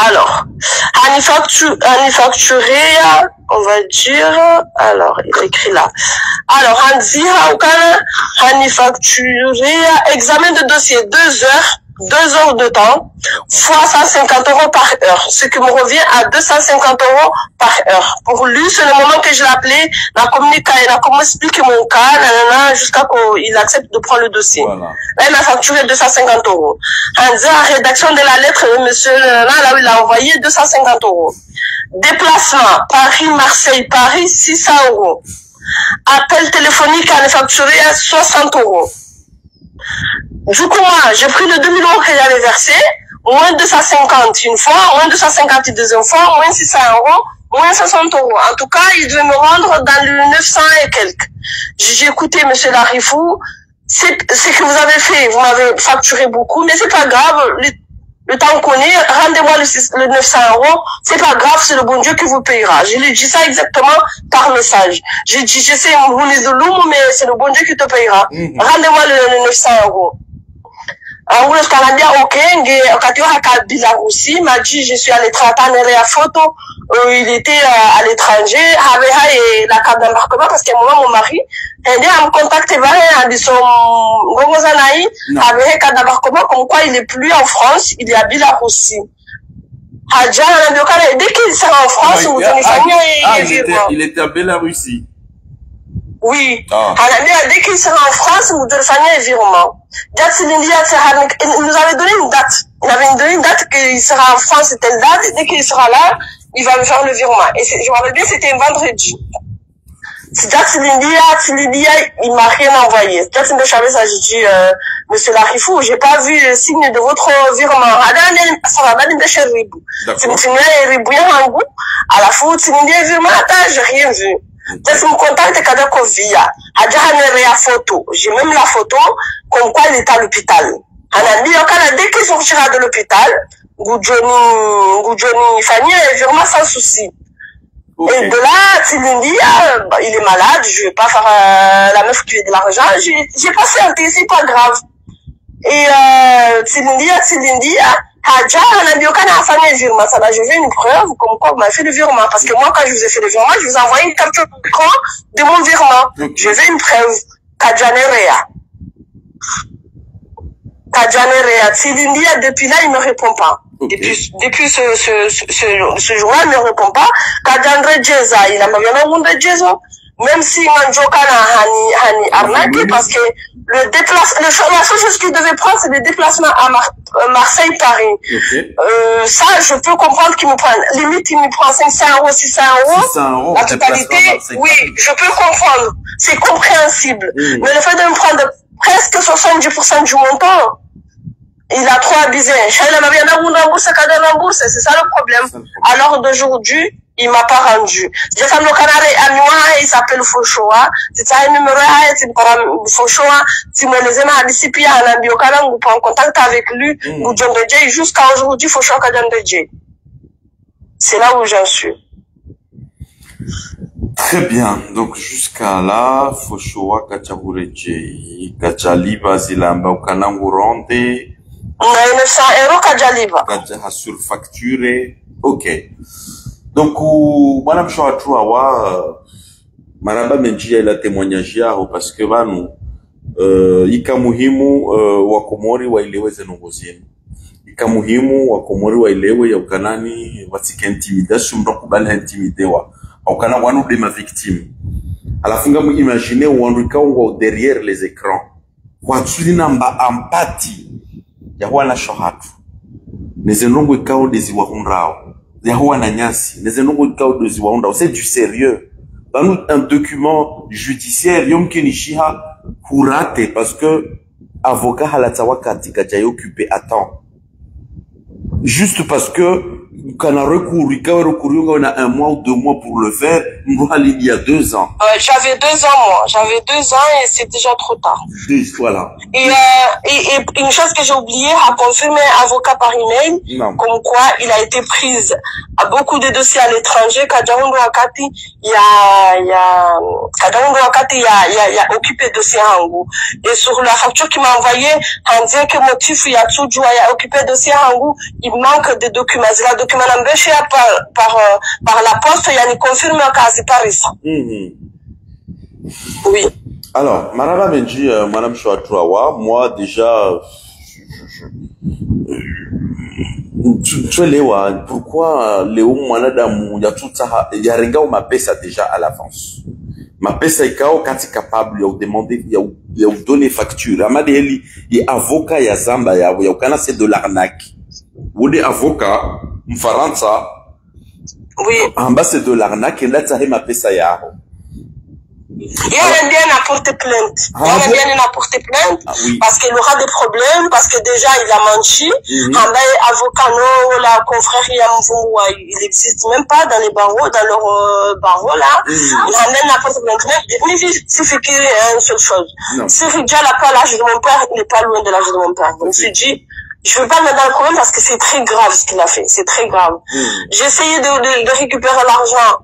Alors, facturé, on va dire, alors, il est écrit là. Alors, facturé, examen de dossier, 2 heures de temps, fois 150 € par heure, ce qui me revient à 250 € par heure. Pour lui, c'est le moment que je l'appelais, la comment expliquer mon cas, jusqu'à qu'il accepte de prendre le dossier. Voilà. Là, il m'a facturé 250 €. La rédaction de la lettre, monsieur, là où il a envoyé 250 €. Déplacement, Paris, 600 €. Appel téléphonique à facturé à 60 €. Du coup, moi, j'ai pris le 2000 € que j'avais versé, moins 250 une fois, moins 250 une deuxième fois, moins 600 €, moins 60 €. En tout cas, il devait me rendre dans le 900 et quelques. J'ai écouté monsieur Larifou, c'est ce que vous avez fait, vous m'avez facturé beaucoup, mais c'est pas grave, le temps qu'on est, rendez-moi le 900 €, c'est pas grave, c'est le bon Dieu qui vous payera. Je lui ai dit ça exactement par message. J'ai dit, je sais, mais c'est le bon Dieu qui te payera. Rendez-moi le 900 €. En gros, je bien, ok, il m'a dit, je suis à l'étranger, à photo, il était à l'étranger, et la carte d'embarquement, parce qu'à un moment, mon mari, il a me contacté, il dit, son Gongozanaï, avec la carte d'embarquement, comme quoi il est plus en France, il est à Bilarussie. Dès qu'il sera en France, il était à Bilarussie. Oui. Dès qu'il sera en France, vous devez faire un virement. Il nous avait donné une date. Il avait donné une date qu'il sera en France, c'est telle date. Dès qu'il sera là, il va me faire le virement. Et je me rappelle bien, c'était un vendredi. Il m'a rien envoyé. J'ai dit, monsieur Larifou, j'ai pas vu le signe de votre virement. À la fois, j'ai rien vu. Je me contacte avec Kovia. Photo. J'ai même la photo, comme quoi il est à l'hôpital. Dès qu'il sortira de l'hôpital, Goudjoni Fanny est vraiment sans souci. Okay. Et de là, il est malade, je vais pas faire la meuf qui veut de l'argent, j'ai patienté, c'est pas grave. Et je veux une preuve comme quoi vous m'avez fait le virement. Parce que moi, quand je vous ai fait le virement, je vous ai envoyé une capture de mon virement. Je veux une preuve. Kajanerea. Depuis là, il me répond pas. Okay. Depuis ce jour-là, il me répond pas. Kajanre Jeza, il a même un de Jeza. même si Mandjokana Hani arnaque, parce que la seule chose qu'il devait prendre, c'est le déplacement à Marseille-Paris. Ok. Ça, je peux comprendre qu'il me prend, limite, il me prend 500 €, 600 €. 600 €. La totalité, oui, je peux comprendre. C'est compréhensible. Mais le fait de me prendre presque 70% du montant, il a trop abusé. C'est ça le problème. Alors d'aujourd'hui, il m'a pas rendu. J'ai fait le canard à moi, il s'appelle Foshoa. C'est ça, le numéro c'est Foshoa. Si mon les amis à l'ICP, à la biocana, vous prend contact avec lui, ou John de Jay, jusqu'à aujourd'hui, Foshoa John de Jay. C'est là où j'en suis. Très bien. Donc, jusqu'à là, Foshoa Kachabureje, Kachaliba Zilamba, Ukananguronde. On a 900 € Kajaliba. Kacha surfacturé. Ok. Donc, Madame Shoatua, Maraba Menjia ila témoignage yao parce que vanu ika muhimu wakomori wailewe zenongozieni. Ika muhimu wakomori wailewe ya ukanani watike intimidation mdokubali intimidewa. Aukana wanu de ma victime. Alafunga mu imaginer wandu ikaungo derrière les écrans. Watsuli namba empathy ya wana shohatu. Nezenongo ikao dezi wahunrao. Yahoua Nanyasi, les c'est du sérieux. Dans un document judiciaire, yom kenishiha hurate parce que avocat halatawa katika jay occupé à temps. Juste parce que quand on a recouru, on a 1 mois ou 2 mois pour le faire, il y a 2 ans. J'avais 2 ans, moi. J'avais 2 ans et c'est déjà trop tard. Voilà. Et une chose que j'ai oublié, a confirmé avocat par email, comme quoi il a été prise à beaucoup de dossiers à l'étranger, Kajahundo Akati, il a occupé dossier Hangou. Et sur la facture qu'il m'a envoyée, on dit que motif, il y a tout, il a occupé dossier Hangou, il manque de documents. Le document l'embêché par la poste, il y a une confirmé quasi par ça. Oui. Alors, Maraba Menji, Madame Shoatua, moi déjà, tu es Léo, pourquoi Léo Manadamu, il y a regard ma pesa déjà à l'avance. Ma pesa est quand tu es capable de demander, il y a donné facture. Amadeli, il y a avocat, il y a Zamba, il y a c'est de l'arnaque. Vous des avocats, Mfaransa, oui. En bas c'est de l'arnaque, et là, tu as ma pesa yao. Il aime bien apporter plainte. Il aime bien apporter plainte parce qu'il aura des problèmes, parce que déjà il a menti. Avocat, non, la confrère, il existe même pas dans les barreaux, dans leur barreau là. Il amène apporter plainte. Mais il suffit qu'il y ait une seule chose. Si Ridja n'a pas l'âge de mon père, il n'est pas loin de l'âge de mon père. Donc je me suis dit, je veux pas le mettre dans le problème parce que c'est très grave ce qu'il a fait. C'est très grave. J'ai essayé de récupérer l'argent.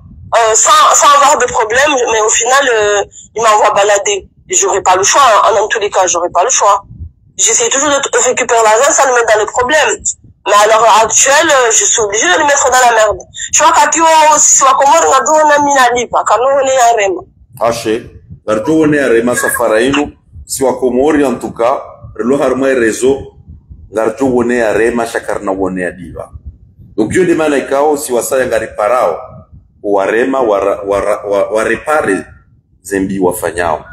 Sans avoir de problème, mais au final, il m'envoie balader. J'aurais pas le choix, en tous les cas, j'aurais pas le choix. J'essaie toujours de récupérer l'argent sans le mettre dans les problèmes. Mais à l'heure actuelle, je suis obligée de le mettre dans la merde. Je vois qu'à Tio, si on commence à dire, on a mis la lipa, quand on est à Rema. Haché, l'argent on est à Rema, ça fera une, si on commence en tout cas, le harma et réseau, l'argent on est à Rema, chakarna on est à Diva. Donc, yo demande à Kao, si on s'en gari parao. Warema warepare zembi wafanyao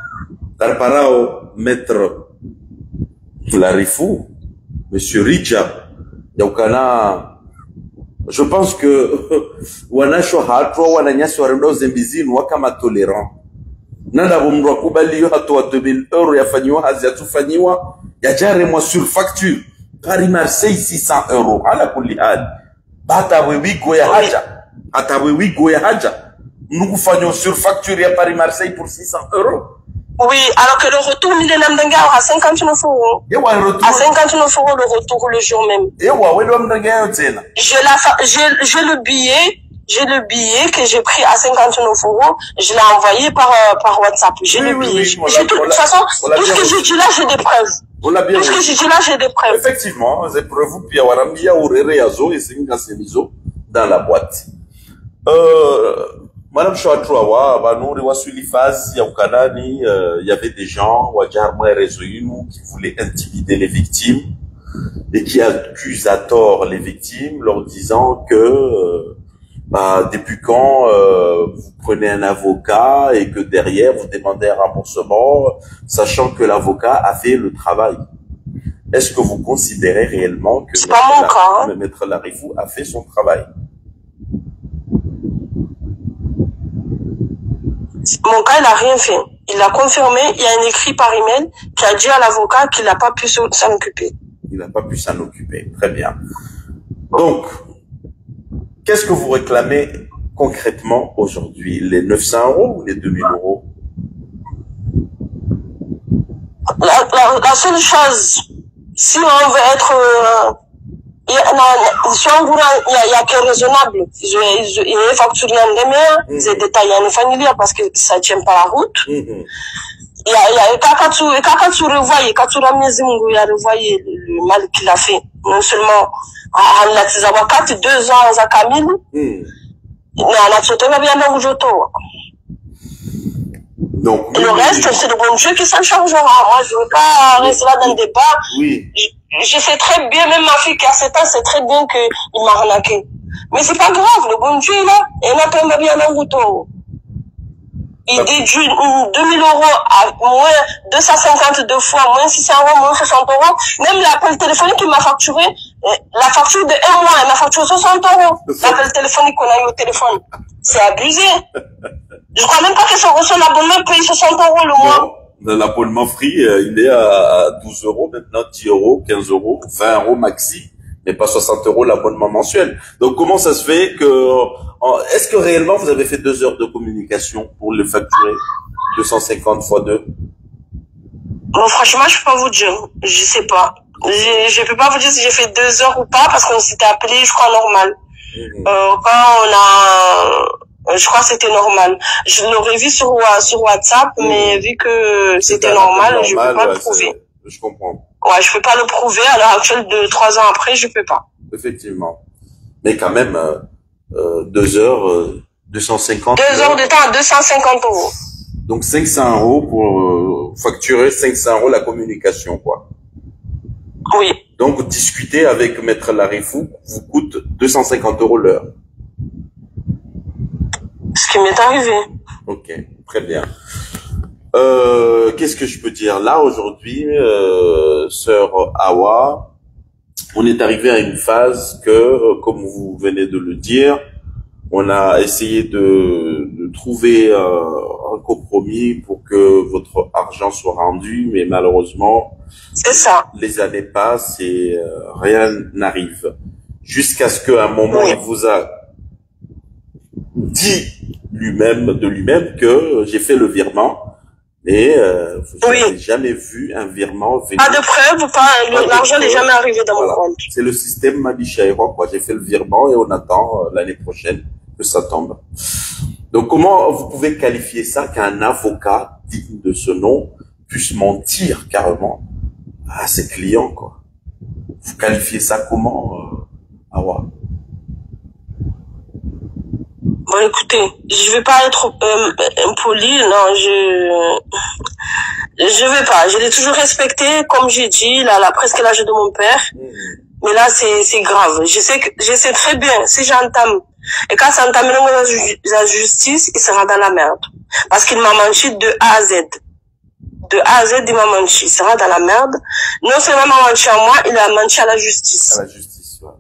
tarparao maître Larifu monsieur Ridja yaukana je pense que wanasho hatwa wananyasi warendo zembizini wakama tolerant nanda bomro kubali yo hatwa 2000 € yafanyiwa hazi yatufanyiwa yajare moi sur facture Paris Marseille 600 € ala kulli hal bata webigo ya haja Atawewigo ya haja. Nous faisons sur facture à Paris Marseille pour 600 €. Oui, alors que le retour, il est même d'un gars à 59 €. À 59 € le retour le jour même. J'ai le billet que j'ai pris à 59 €. Je l'ai envoyé par WhatsApp. J'ai le billet. De toute façon, tout ce que j'ai dit là, j'ai des preuves. Tout ce que j'ai dit là, j'ai des preuves. Effectivement, j'ai preuves. Puis, Warambia ou Rereazo et Singasizo dans la boîte. Madame Shoatua, Banuri Wasuli Faz, Yaukanani, il y avait des gens, Wajarma et Rezoïnou, qui voulaient intimider les victimes et qui accusent à tort les victimes, leur disant que depuis quand vous prenez un avocat et que derrière vous demandez un remboursement, sachant que l'avocat a fait le travail? Est-ce que vous considérez réellement que C'est pas mon cas, hein. Maître Larifou a fait son travail? Mon cas, il a rien fait. Il l'a confirmé. Il y a un écrit par email qui a dit à l'avocat qu'il n'a pas pu s'en occuper. Il n'a pas pu s'en occuper. Très bien. Donc, qu'est-ce que vous réclamez concrètement aujourd'hui? Les 900 € ou les 2000 €? La seule chose, si on veut être... il y a que raisonnable. Il est facturé en demi, ils est détaillé en familier parce que ça tient pas la route. Il y a Kakatsu revoyé, Katsura Miyazimungu, il a revoyé le mal qu'il a fait. Non seulement à la Tizawa 4, 2 ans à Kamil, mais à la Tsotoba bien dans Ujoto. Donc, le reste, c'est le bon Dieu qui s'en chargera. Moi, je veux pas rester là dans le débat. Oui. Je sais très bien, même ma fille qui a 7 ans, c'est très bien qu'il m'a arnaqué. Mais c'est pas grave, le bon Dieu est là. Et là, quand même bien dans Ujoto. Il déduit 2000 € à moins 252 fois, moins 600 €, moins 60 €. Même l'appel téléphonique qu'il m'a facturé, la facture de 1 mois, elle m'a facturé 60 €. L'appel téléphonique qu'on a eu au téléphone. C'est abusé. Je crois même pas que son abonnement paye 60 € le mois. Non, l'abonnement free, il est à 12 € maintenant, 10 €, 15 €, 20 € maxi, mais pas 60 € l'abonnement mensuel. Donc comment ça se fait que... Est-ce que réellement vous avez fait 2 heures de communication pour le facturer 250 x 2? Bon, franchement, je peux pas vous dire. Je sais pas. Je peux pas vous dire si j'ai fait 2 heures ou pas parce qu'on s'était appelé, je crois, normal. Quand on a... Je crois que c'était normal. Je l'aurais vu sur WhatsApp, mais vu que c'était normal, je peux pas le prouver. Je comprends. Ouais, je peux pas le prouver. À l'heure actuelle, 3 ans après, je peux pas. Effectivement. Mais quand même, 2 heures, 250. 2 heures de temps à 250 €. Donc 500 € pour facturer 500 € la communication, quoi. Oui. Donc discuter avec Maître Larifou vous coûte 250 € l'heure. Ce qui m'est arrivé. Ok, très bien. Qu'est-ce que je peux dire? Là, aujourd'hui, sœur Awa, on est arrivé à une phase que, comme vous venez de le dire, on a essayé de trouver un compromis pour que votre argent soit rendu, mais malheureusement, c'est ça. Les années passent et rien n'arrive. Jusqu'à ce qu'à un moment, il vous a dit de lui-même que j'ai fait le virement, et vous n'avez jamais vu un virement venir. Pas de preuve ou pas, l'argent n'est jamais arrivé dans mon compte. C'est le système Madichaïro, quoi. J'ai fait le virement et on attend l'année prochaine que ça tombe. Donc comment vous pouvez qualifier ça qu'un avocat digne de ce nom puisse mentir carrément à ses clients, quoi? Vous qualifiez ça comment, Awa? Bon, écoutez, je vais pas être impoli, non, je vais pas. Je l'ai toujours respecté, comme j'ai dit, là, presque l'âge de mon père. Mais là, c'est grave. Je sais très bien, si j'entame, et quand ça entame la justice, il sera dans la merde. Parce qu'il m'a menti de A à Z. De A à Z, il m'a menti. Il sera dans la merde. Non seulement il m'a menti à moi, il a menti à la justice. À la justice, ouais.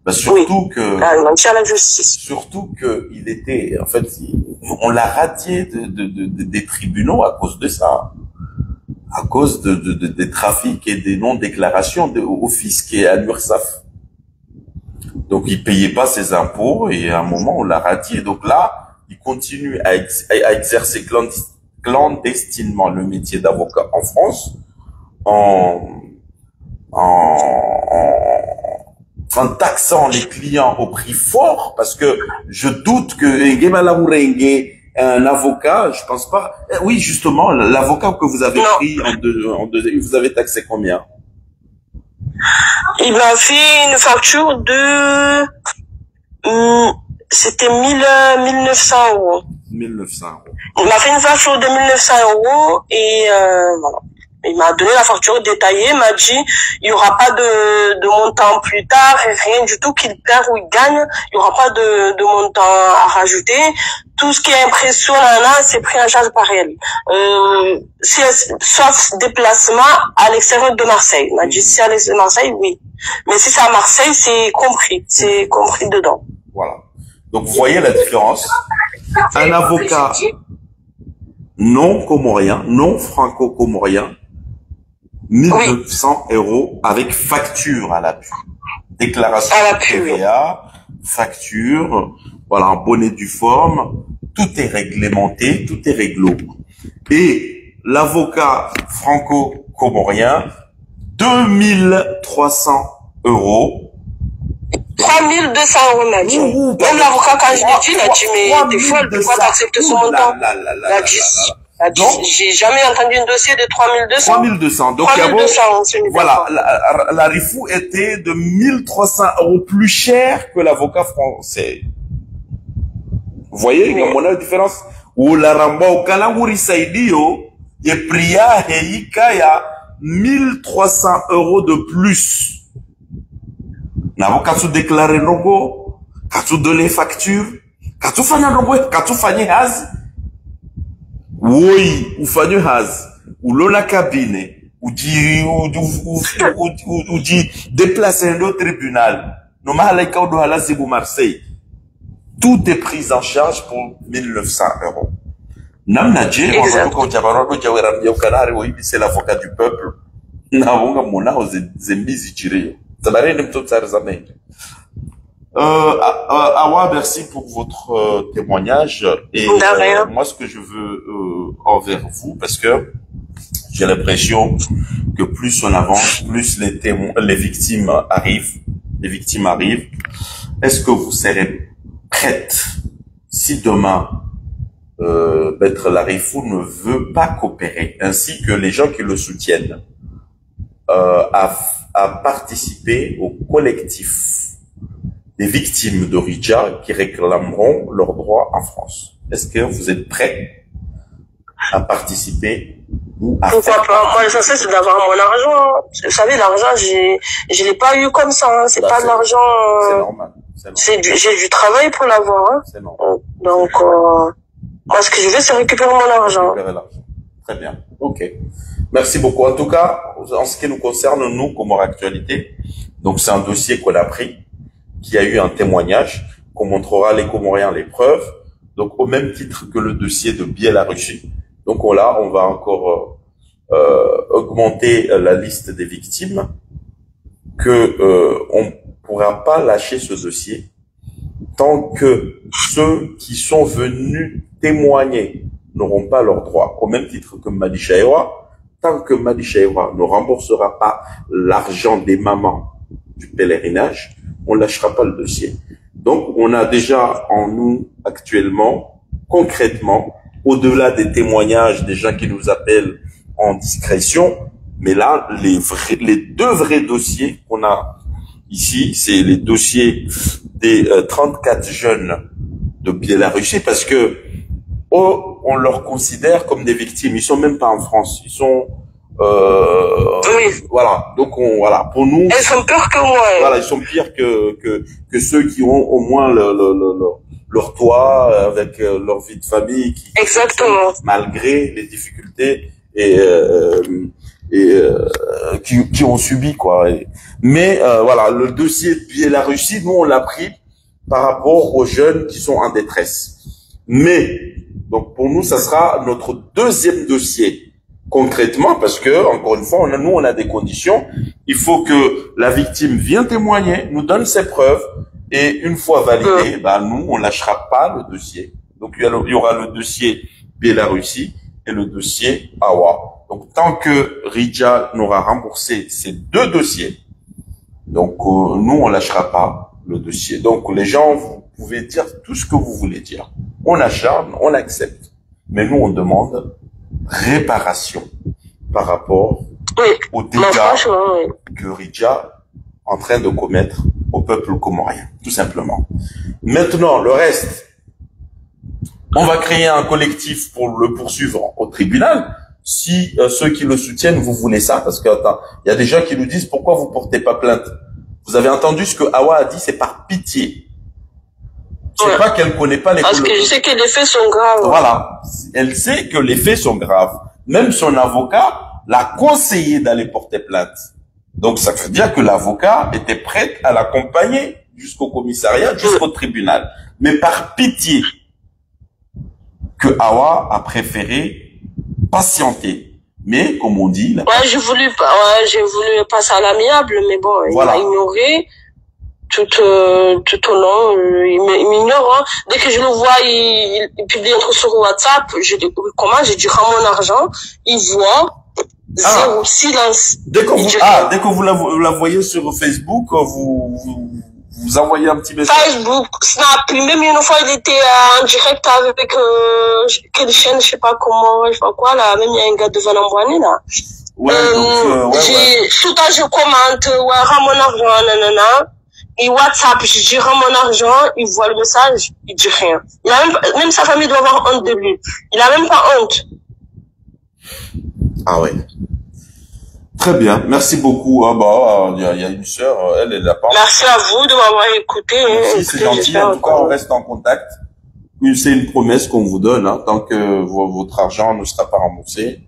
Bah, surtout que, il m'a menti à la justice. Surtout que il était, en fait, on l'a radié des tribunaux à cause de ça. À cause des trafics et des non-déclarations au fisc et à l'URSSAF. Donc, il payait pas ses impôts et à un moment, on l'a radié. Donc là, il continue à exercer clandestinement le métier d'avocat en France en taxant les clients au prix fort, parce que je doute que un avocat, je pense pas. Oui, justement, l'avocat que vous avez pris vous avez taxé combien? Il m'a fait une facture de, c'était 1900 €. 1900 €. Il m'a fait une facture de 1900 € et voilà. Il m'a donné la facture détaillée, il m'a dit, il y aura pas de montant plus tard, rien du tout, qu'il perd ou il gagne, il y aura pas de montant à rajouter. Tout ce qui est impression, là, c'est pris en charge par elle. Sauf déplacement à l'extérieur de Marseille. Il m'a dit, si à l'extérieur de Marseille, oui. Mais si c'est à Marseille, c'est compris dedans. Voilà. Donc, vous voyez la différence. Un avocat non comorien, non franco-comorien, 1900 € avec facture à l'appui. Déclaration de TVA, facture, voilà, un bonnet du forme, tout est réglementé, tout est réglo. Et l'avocat franco-comorien, 2300 €. 3200 €, m'a dit. Même l'avocat, quand je l'ai dit, il a dit, mais t'es folle, pourquoi t'acceptes ce montant? Il a dit, j'ai jamais entendu un dossier de 3200. 3200. Donc, 3200, voilà, la RIFU était de 1300 € plus cher que l'avocat français. Vous voyez, il y a une différence. Ou la ramba au kalanguri saidio, et priya heika ya 1300 € de plus. Nabo katsu déclarer nogo, katsu donner facture, katsu fanya nogo, katsu fanya haz. Oui, ou fanya haz, ou lona cabine, ou dit déplacer un tribunal. Normalement, quand on doit aller à Marseille, tout est pris en charge pour 1900 €. Nam nadje, c'est l'avocat du peuple. Nabonga mona aux zembizi tiré. Awa, merci pour votre témoignage. Et moi, ce que je veux envers vous, parce que j'ai l'impression que plus on avance, plus les victimes arrivent. Est-ce que vous serez prête si demain Maître Larifou ne veut pas coopérer, ainsi que les gens qui le soutiennent, à participer au collectif des victimes de Ridja qui réclameront leurs droits en France? Est-ce que vous êtes prêts à participer ou à Pourquoi pas? Moi, l'essentiel, c'est d'avoir mon argent. Vous savez, l'argent, je l'ai pas eu comme ça. Hein. C'est pas de l'argent. C'est normal. J'ai du travail pour l'avoir. Hein. C'est normal. Donc, moi, ce que je veux, c'est récupérer mon argent. Très bien. Ok. Merci beaucoup. En tout cas, en ce qui nous concerne, nous, Comore Actualité, donc c'est un dossier qu'on a pris, qui a eu un témoignage, qu'on montrera les Comoriens les preuves, donc au même titre que le dossier de Biélorussie. Donc là, on va encore augmenter la liste des victimes, on pourra pas lâcher ce dossier tant que ceux qui sont venus témoigner n'auront pas leurs droits, au même titre que Madi Chaïwa. Tant que Madi Chaïwa ne remboursera pas l'argent des mamans du pèlerinage, on lâchera pas le dossier. Donc, on a déjà en nous actuellement, concrètement, au-delà des témoignages des gens qui nous appellent en discrétion, mais là, les deux vrais dossiers qu'on a ici, c'est les dossiers des 34 jeunes de Biélorussie, parce que on leur considère comme des victimes. Ils sont même pas en France. Ils sont voilà. Donc voilà. Pour nous, ils sont pires que moi. Voilà, ils sont pires que ceux qui ont au moins leur toit avec leur vie de famille. Exactement. Malgré les difficultés et qui ont subi quoi. Mais voilà, le dossier de Biélorussie, nous on l'a pris par rapport aux jeunes qui sont en détresse. Mais donc pour nous, ça sera notre deuxième dossier concrètement, parce que encore une fois, on a des conditions. Il faut que la victime vienne témoigner, nous donne ses preuves, et une fois validé, nous on lâchera pas le dossier. Donc il y aura le dossier Biélorussie et le dossier Awa. Donc tant que Ridja n'aura remboursé ces deux dossiers, donc nous on lâchera pas le dossier. Donc les gens, vous pouvez dire tout ce que vous voulez dire. On acharne, on accepte. Mais nous, on demande réparation par rapport aux dégâts que Ridja est en train de commettre au peuple comorien, tout simplement. Maintenant, le reste, on va créer un collectif pour le poursuivre au tribunal. si ceux qui le soutiennent, vous voulez ça, parce que attends, il y a des gens qui nous disent pourquoi vous portez pas plainte. Vous avez entendu ce que Awa a dit, c'est par pitié. C'est pas qu'elle connaît pas les Parce que je sais que les faits sont graves. Voilà. Elle sait que les faits sont graves. Même son avocat l'a conseillé d'aller porter plainte. Donc ça veut dire que l'avocat était prêt à l'accompagner jusqu'au commissariat, jusqu'au tribunal. Mais par pitié, que Awa a préféré patienter. Mais, comme on dit... Ouais, j'ai voulu passer à l'amiable, mais bon, voilà. Il m'a ignoré tout au long. Il m'ignore. Hein. Dès que je le vois, il publie un truc sur WhatsApp. Je dis, comment? J'ai dit, rends mon argent. Il voit. Zéro silence. Dès que vous la voyez sur Facebook, vous envoyez un petit message. Facebook, Snap, même une fois il était en direct avec quelle chaîne, je sais pas comment, je sais pas quoi là, même il y a un gars de Valamboani là. Ouais, tout le temps je commente, ouais, rends mon argent, nanana. Et WhatsApp, je dis rends mon argent, il voit le message, il dit rien. Il a même sa famille doit avoir honte de lui. Il a même pas honte. Ah ouais. Très bien, merci beaucoup. Ah bah, il y a une sœur, elle n'a pas. Merci à vous de m'avoir écouté. Merci, c'est gentil. En tout cas, on reste en contact. C'est une promesse qu'on vous donne, hein, tant que votre argent ne sera pas remboursé.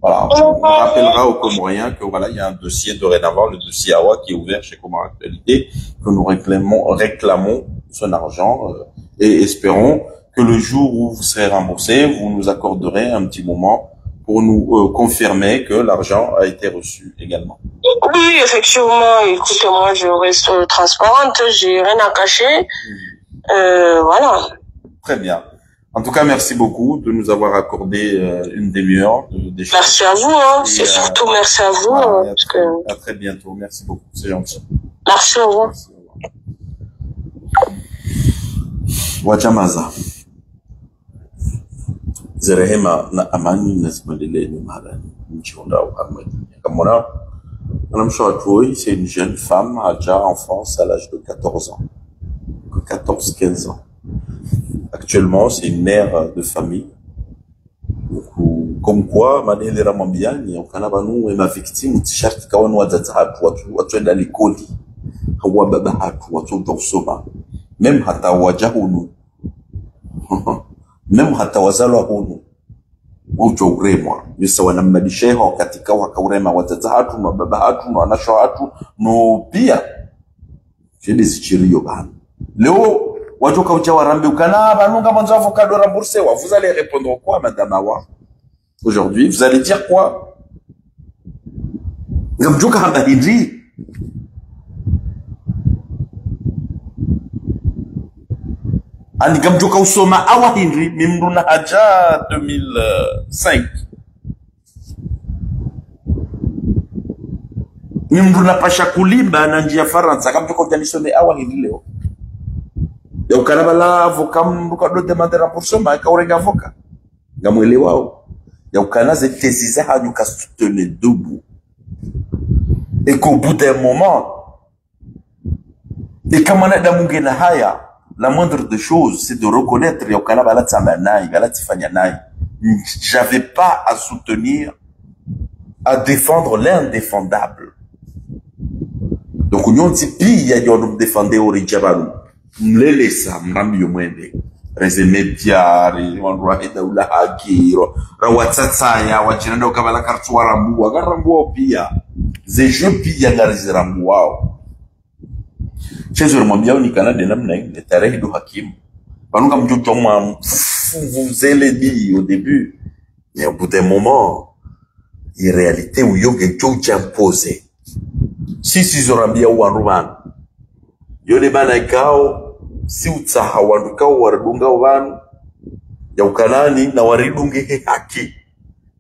Voilà, on rappellera aux Comoriens que voilà, il y a un dossier dorénavant, le dossier Awa, qui est ouvert chez Comores Actualité, que nous réclamons son argent et espérons que le jour où vous serez remboursé, vous nous accorderez un petit moment pour nous confirmer que l'argent a été reçu également. Oui, effectivement. Écoutez, moi, je reste transparente. J'ai rien à cacher. Voilà. Très bien. En tout cas, merci beaucoup de nous avoir accordé une demi-heure d'échange. Merci à vous. Hein. C'est surtout merci à vous. Voilà, parce que... à très bientôt. Merci beaucoup. C'est gentil. Merci, au revoir. Wajamaza. Zerehema na amani na zimadeleni mara nchionda Ahmed. Kamona, Madame Chouatoui, c'est une jeune femme, Adja, en France, à l'âge de 14 ans. 14-15 ans. Actuellement, c'est une mère de famille. Comme quoi, Madele Ramambiani, on kana banu et ma victime, t-shirt kawan wadzatsa hatu, watu enda likoli. Hawa baba hatu, watu donsoma. Même hata wajahunu. Même hata wazalo hunu ujo uremwa yesa wanammadisheho katika wakaurema wazaza hatu na baba hatu na wanasho hatu no pia jeli zichirio bana leo wajoka ucha warambe ukana banunga manzo avocado remboursé wa vous allez répondre quoi madame Awa aujourd'hui vous allez dire quoi ngamjoka handa hindri ani gamjoka usoma Awa Henry mimruna haja 2005 mimruna pasha kulimba na njia Faransa gamjoka ujanisome Awa Henry leo ya ukanabala avocat mruka do demander remboursement ka urenga avocat ngamwelewao ya ukanaze tesiza hanyuka soutenir debout et qu'au bout d'un moment et comme on a damungena haya la moindre des choses, c'est de reconnaître j'avais pas à soutenir, à défendre l'indéfendable. Donc, on dit, puis, il y a des défendeurs au Rijabaru. M'lele sa, m'rambi yo mwende. Reze media, wanruahida ula hagiro. Rawatsatsa wajinanda ukabala kartuwa rambuwa. Garambuwa pia. Zejo pia ngarizi rambuwao. Chez eux, mon ni Canada namna ile tarehe do hakimu. Banuka mjojo mwa vous allez dit au début, mais au bout d'un moment, en réalité où yoge joja imposé. Si zorambia wanruban. Yole bana ikao si utsaha wanduka waridunga wanu ya ukanani na waridunge haki.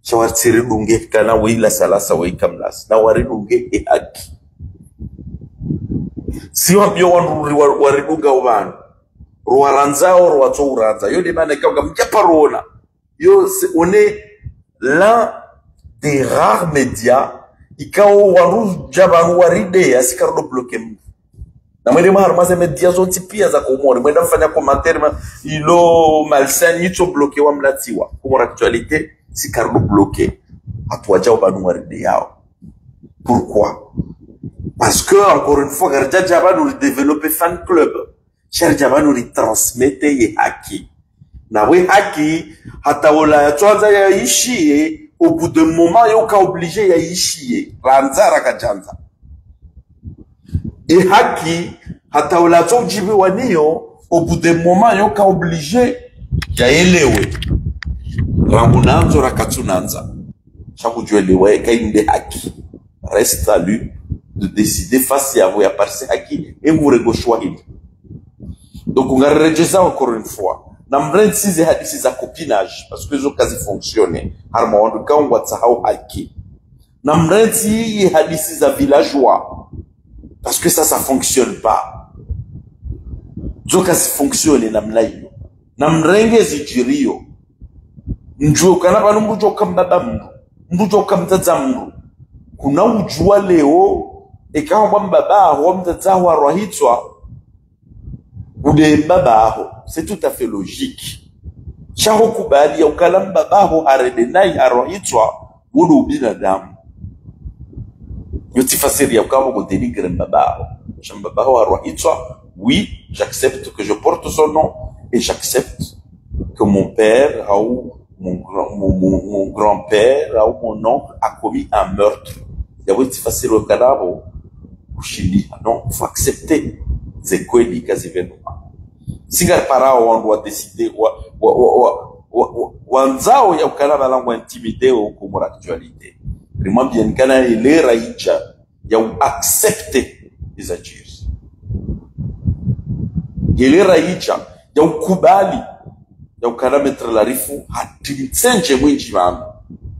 Shawartsiridunge kana wila salasa waikamlas na waridunge haki. Si wapio waridunga wanu ruaranzao ruato uranza yo demande kauga mjaparona yo on est l'un des rares médias ikao waru jabaru waride asikardo bloquer na mwende maharmaze media zote pia za komori mwenda mfanya commentaire ilo malsain nito bloquer wa mlatiwa Comores Actualité sikardo bloquer atuaja banu waride yao. Pourquoi? Parce que, encore une fois, Gardia Jaba nous développer fan club. Cher Jaba nous transmettre ye haki. Na we haki, hata wala ya tuanza ya ishie, au bout d'un moment, yoka obligé ya ishie. Ranzara kajanza. Et haki, hata wala ya tuanza jibi waniyo, au bout d'un moment, yoka obligé ya elewe. Ramunanzo rakatunanza. Chaque Dieu elewe, kainde haki. Reste à lui de décider face à vous et à passer à qui et vous regochoyer. Donc on va rejeter encore une fois. Namrend si c'est hadisi za copinage parce que zo kazi fonctionne. Harma on quand on va tsahau haki. Namrend si hadisi za villageois parce que ça fonctionne pas. Zo kazi fonctionne namna hiyo. Namrenge zijirio. Njoo kana banu mbujo kambaba mbu. Mbujo kamtaza mbu. Kuna ujua leo ikawa mbaba aho mtatahu arwahitwa ude mbaba aho. C'est tout à fait logique. Chaho kubali ya ukala mbaba aho aredenai arwahitwa wudu binadamu. Yotifasiri ya ukama kudenigre mbaba aho. Mbaba aho arwahitwa, oui, j'accepte que je porte son nom et j'accepte que mon père ou mon grand-père ou mon oncle a commis un meurtre. Il y a aussi facile au cadavre. Non, il faut accepter. C'est quoi les cas événements. Si les parents on doit décider, wanzao ya ukana langu intimidé au comme l'actualité. Vraiment bien kana ile raïcha ya accepter les agir. Ile raïcha ya ukubali ya ukana mettre la rifu hatimsenje mwinji wangu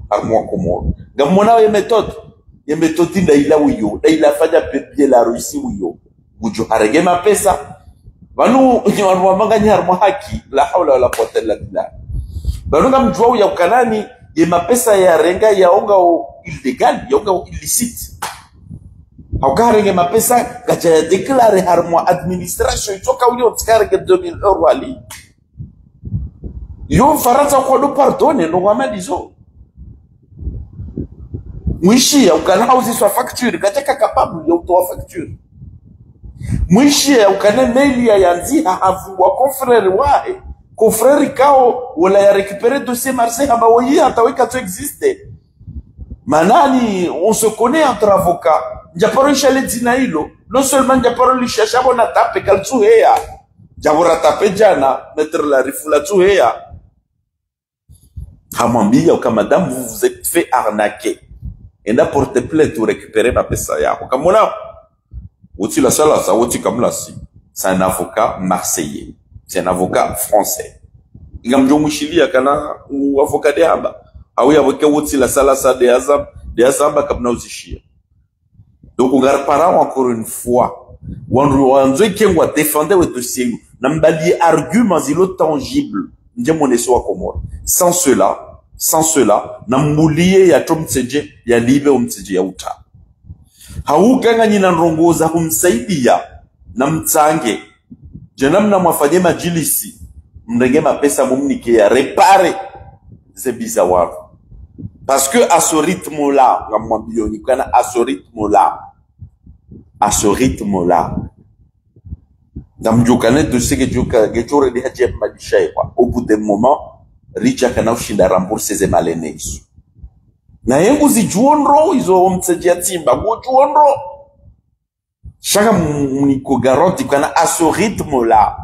armwa komoro. Gamona ya méthode. Ye metodi da ila wiyo, da ila fanya pepie la Russie wiyo. Mujo harege mapesa. Banu wanu wamangani harmo haki, la hawla wala quwwata illa billah. Banu ngamjua ya ukanani, ye mapesa ya renga ya onga illegal, ya onga illicite. Hauka harenge mapesa, gacha ya declare harmo administration, itoka wiyo tikarege 2000 euro ali. Yo Faransa kwa do pardonne, no wamadizo. Mwishi ya ukana hauzi swa facture, kateka capable ya utoa facture. Mwishi ya ukana mail ya yanzi hafu wa confrère wae. Confrère kao wala ya récupérer dossier Marseille haba wayi hataweka to existe. Manani, on se connaît entre avocats. Njaparo ishale dina hilo. Non seulement njaparo lishashabo na tape kaltuhea. Jabora tape jana, mettre la rifula tuhea. Hamambi ya uka madame, vous vous êtes fait arnaquer. Et n'a porté plainte pour récupérer ma pesa yako. Comme on a, outi la sala, ça outi comme là, si. C'est un avocat marseillais. C'est un avocat français. Il a m'jou mouchili ya kana, ou avocat de hamba. Ah oui, avocat outi la sala, ça de azamba, comme na uzishia. Donc, on garde parent encore une fois. On doit défendre le dossier. N'ambali arguments, il est tangible. N'dje mon eswa komor. Sans cela, nambulie ya tomtseje ya libe umtseje ya uta. Haukanga nina nrongoza humsaidia na mtsange. Jenamna mwafanye majilisi. Mrenge mapesa mumnike ya repare ze bizawaro. Parce que à ce rythme-là, ngamwambiyoni kana à ce rythme-là, namjukane de ce que joka gechore de haje madishaiwa. Au bout d'un moment, Richa kana ushinda rembourser ze malene isu. Na yengu zijuonro izo mtsejia timba gojuonro. Shaka mniko garanti kana à ce rythme là.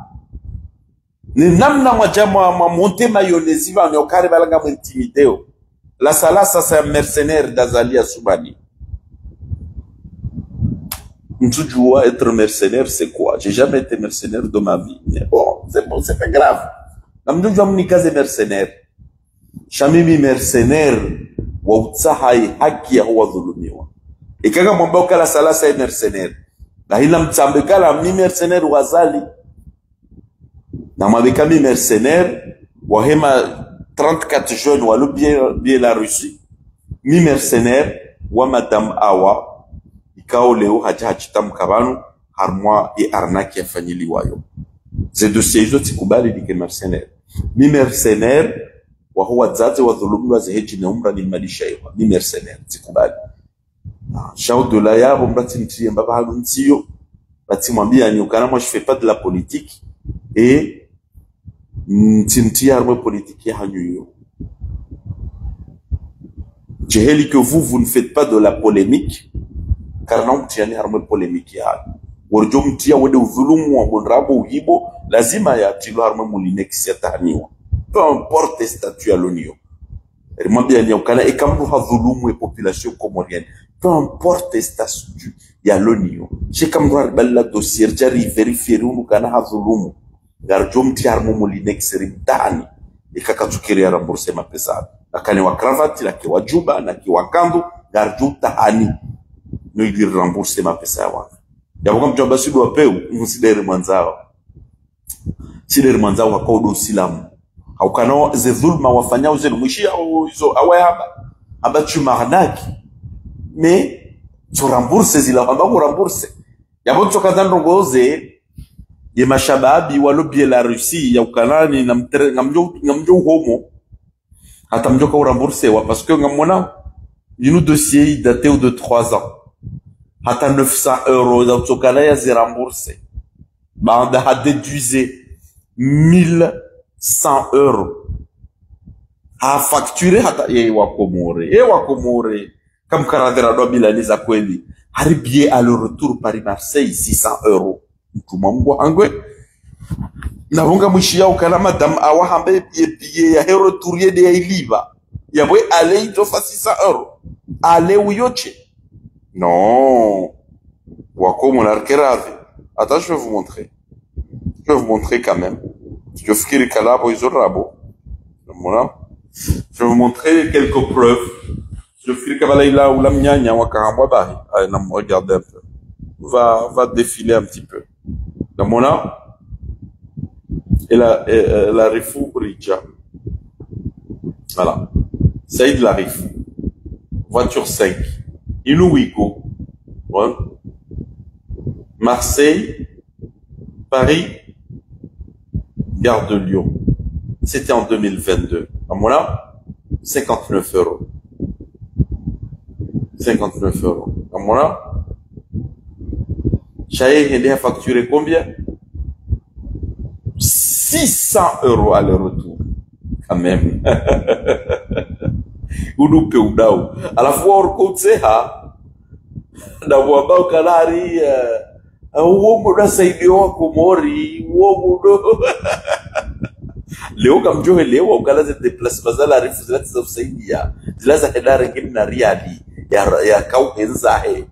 Ni namna mwajama monte mayonnaise va nyokare balanga intimideo. La salasa c'est un mercenaire d'Azalia Soubani. Mtujua être mercenaire c'est quoi? J'ai jamais été mercenaire de ma vie. Mais bon, c'est pas grave. Namjua mnikaze mercenaire. Shamimi mercenaire wa utsahai haki ya huwa dhulumiwa. Ikaga mwambao kala salasa ya mercenaire. Na hila mtambe kala mi mercenaire wazali. Na mwabika mi mercenaire wahema 34 jeunes walu bien la Russie. Mi mercenaire wa madame Awa. Ikao leo hachita mkabanu harmwa e arnaki ya fanyili wayo. Ze dossier hizo tikubali dike mercenaire. Mi mercenaire huwa zaze wa dhulumu wa zeheji na umra ni malisha iwa ni mercenaire tikubali shao dola yabo mbati ntiye mbaba halu ntiyo bati mwambia ni ukana moi je fais pas de la politique et ntiye arme politique ya hanyu jeheli que vous ne faites pas de la polémique car non mtiani arme polémique ya warjo mtia wede udhulumu wa bonrabo uhibo lazima ya tilo arme mulinex ya tahaniwa peu importe statut à l'ONU mwambia ni ukana ekambu hadhulumu e population comorienne peu importe statut ya l'ONU shekamru balla dossier jari vérifier unu kana hadhulumu garjo mtia arme mulinex rimtani ikakatukiri ya rembourser mapesa akani wa cravate la kiwa juba na kiwa kandu garjo tahani no ili rembourser mapesa wana ya kwa mjomba sidu wapeu msidere mwanzao sidere mwanzao wakaudu silamu haukano ze dhulma wafanyao zenu mwishia hizo awayaba aba chumarnaki me tu rembourse zila wamba ku rembourse ya boto kadandro goze ye mashababi walobie la Russie ya ukanani na ngamjo homo hata mjoka u rembourse wa parce que ngamona une dossier daté de 3 ans hata 900 € da utokana ya zi rembourse banda ha déduisé 1100 € ha facturé hata wakomore comme karadera do bilani za kweli hari billet aller retour Paris Marseille 600 € mtuma mbo angwe na bonga mwishi yao kana madame awahambe billet ya retour ye de iliva ya boy aller ito fa 600 € aller uyoche non wakomo narkerave attends je vais vous montrer quand même je fikiri kalabo izorabo mona je vais vous montrer quelques preuves je fikiri kabala ila ula mnyanya wakahambwa bahi na regarder un peu va défiler un petit peu mona et la Rifou Richa voilà Saïd Larif voiture 5 Inuwiko ouais. Marseille Paris Gare de Lyon c'était en 2022 à mon là 59 €. 59 €. À mon là Chaye a facturé combien? 600 € aller-retour quand même. Udupe udao alafu orkotseha ndawo ambao kalari uongo na saidio wako mori uongo do leo kamjohe leo ukalaze déplacement za la rifu zilati za usaidia zilaza hedare ngini na riali ya kau enzahe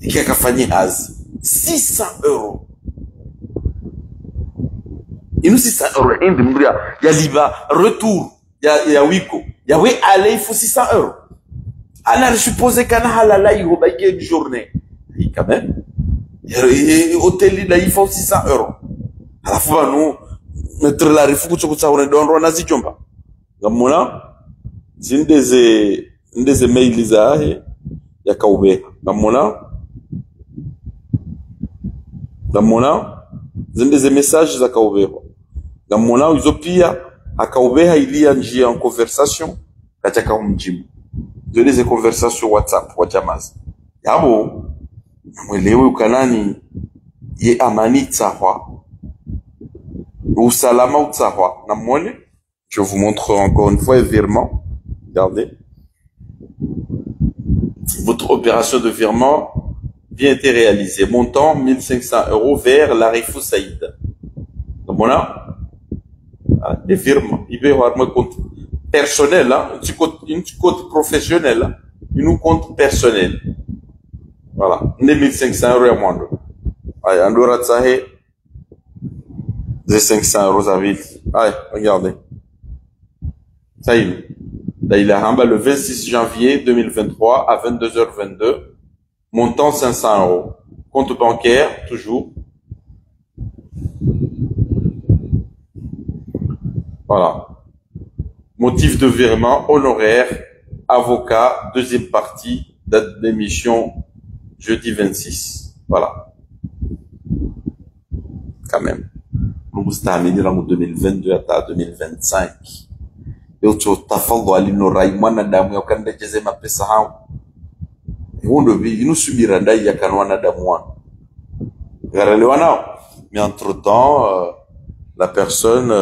ikia kafanyi hazi 600 € inu 600 € indi mbria ya liba retour ya wiko ya we aller il faut 600 €. Alors je suppose kana halala yo ba une journée et quand même hôtel là il faut 600 €. Alafu banu mettre la rifu kutsa une donro na zijomba ngamona ndeze mail zahe ya kaube ngamona ndeze message za kaube ngamona uzopia akaubeha ilia njia en conversation katika mjibu zile conversation WhatsApp wa jamazi yabo mwelewe ukanani ye amani tsahwa usalama utsahwa na mwone je vous montre encore une fois le virement regardez votre opération de virement bien été réalisée montant 1500 € vers la Rifou Saïd voilà des firmes, il peut y avoir un compte personnel, un petit compte professionnel, un compte personnel. Voilà, 1500 € à moins. Allez, on doit rattraper des 500 € à vite. Allez, regardez. Ça y est. Là, il a le 26 janvier 2023 à 22h22. Montant 500 €. Compte bancaire, toujours. Voilà. Motif de virement, honoraire, avocat, deuxième partie, date d'émission, jeudi 26. Voilà. Quand même. Nous, c'était amené en 2022 à 2025. yoto tafadhali no rai mwanadamu yakandejeze mapesa hao hundo bi inusubira ndai yakana wanadamu wana garelewa nao. Mais entre-temps, la personne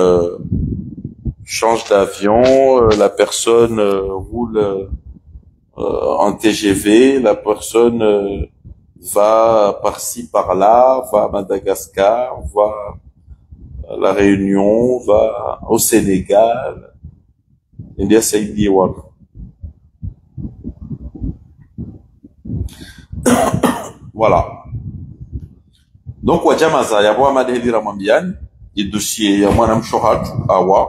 change d'avion, la personne roule en TGV, la personne va par-ci, par-là, va à Madagascar, va à La Réunion, va au Sénégal. Il y a ça, il dit, voilà. Voilà. Donc wajamaza ya bwa madehili ramambiani idossier ya mwana mshohatu awa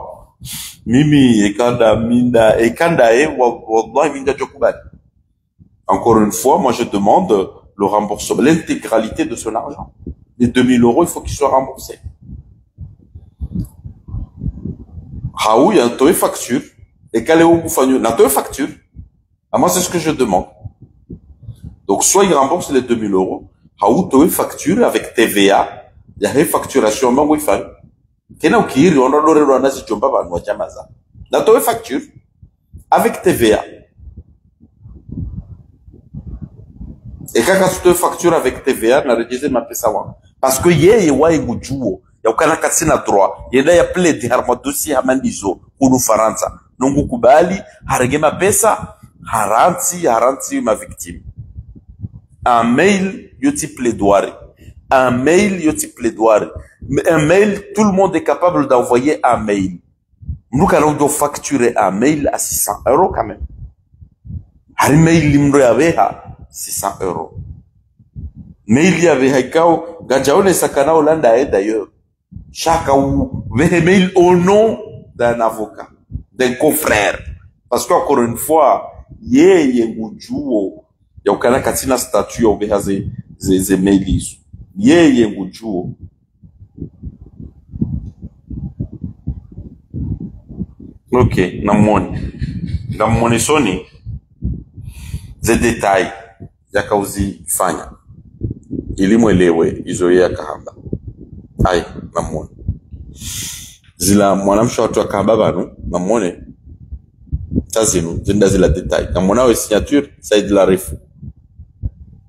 mimi ekanda wallahi minda jokubali. Encore une fois, moi je demande le remboursement, l'intégralité de son argent. Les 2000 €, il faut qu'il soit remboursé. Raoult, il y a un facture. Et quel est où vous na facture. À moi, c'est ce que je demande. Donc, soit il rembourse les 2000 €, Raoult, tu facture avec TVA. Il y a une facturation, mais oui, fan. Kena ukiri, on a l'oré l'on a si tu pas nous jamaza. Na tu facture avec TVA. Et quand tu te factures avec TVA, na registre ma pesa wa. Parce que yeye wa igujuo. Ya ukana katsina droit. Yenda ya plaide harma dossier hamandizo kunu Faransa. Nungu kubali harege ma pesa haranti ma victime. Un mail yoti plaidoirie. Un mail yoti plaidoirie. Un mail, tout le monde est capable d'envoyer un mail. Nous allons doit facturer un mail à 600 € quand même. Un mail limro yaveha 600 €. Mail yaveha kao gajaone sakana Hollande d'ailleurs. Chaque ou mail au nom d'un avocat, d'un confrère. Parce qu'encore une fois, yeye ngujuo ya ukana katina statut ya ubeha ze mail izo. Yeye ngujuo. Ok, namoni soni ze detail ya kauzi fanya ili mwelewe izoe ya kahamba. Ai, namoni zila mwanamsha watu wa kahamba banu namone tazinu zinda zila detail namona we signature Saïd Larif,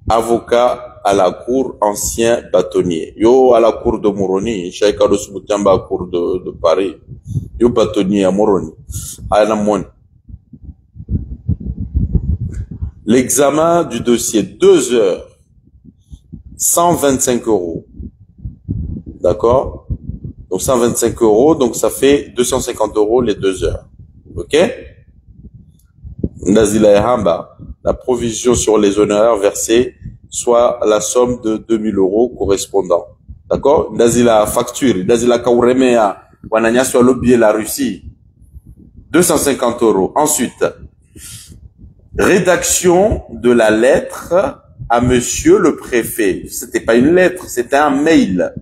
avocat à la cour, ancien bâtonnier. Yo à la cour de Moroni, Chaïka de Souboutiamba à la cour de Paris. Yo bâtonnier à Moroni. L'examen du dossier, 2 heures, 125 €. D'accord? Donc 125 €, donc ça fait 250 € les 2 heures. Ok? Nazila Hamba, la provision sur les honoraires versés, soit la somme de 2000 € correspondant. D'accord? Nazila facture, Nazila Kauremea, Wananya sur l'objet la Russie, 250 €. Ensuite, rédaction de la lettre à monsieur le préfet. C'était pas une lettre, c'était un mail.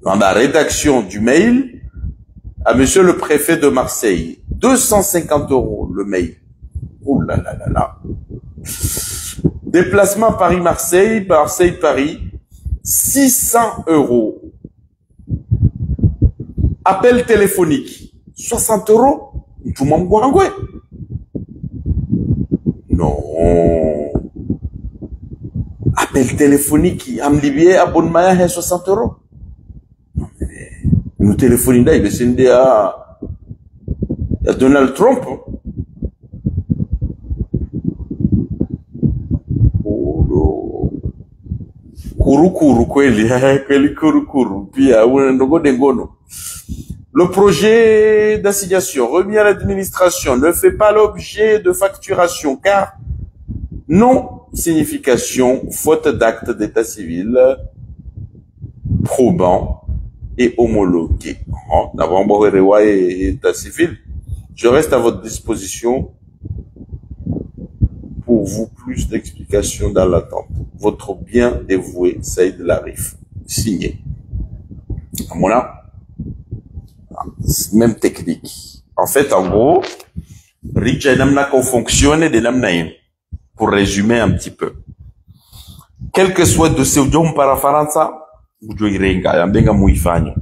Dans la rédaction du mail à monsieur le préfet de Marseille, 250 € le mail. Oh là là là là. Déplacement Paris-Marseille, Marseille-Paris, 600 €. Appel téléphonique, 60 €. Tout le monde voit. Non. Appel téléphonique, amlibier abonnement 60 €. Non mais nous téléphonons là, il est à Donald Trump. Kurukuru kweli kurukuru pia unandogo dengono. Le projet d'assignation remis à l'administration ne fait pas l'objet de facturation car non signification faute d'acte d'état civil probant et homologué. État civil. Je reste à votre disposition pour vous plus d'explications dans l'attente. Votre bien dévoué Saïd Larif. Signé. À mon avis, même technique. En fait, en gros, Richa namna fonctionne de namna. Pour résumer un petit peu. Quel que soit de ces ujom para Faransa, ujo irenga, yambenga muifanyo.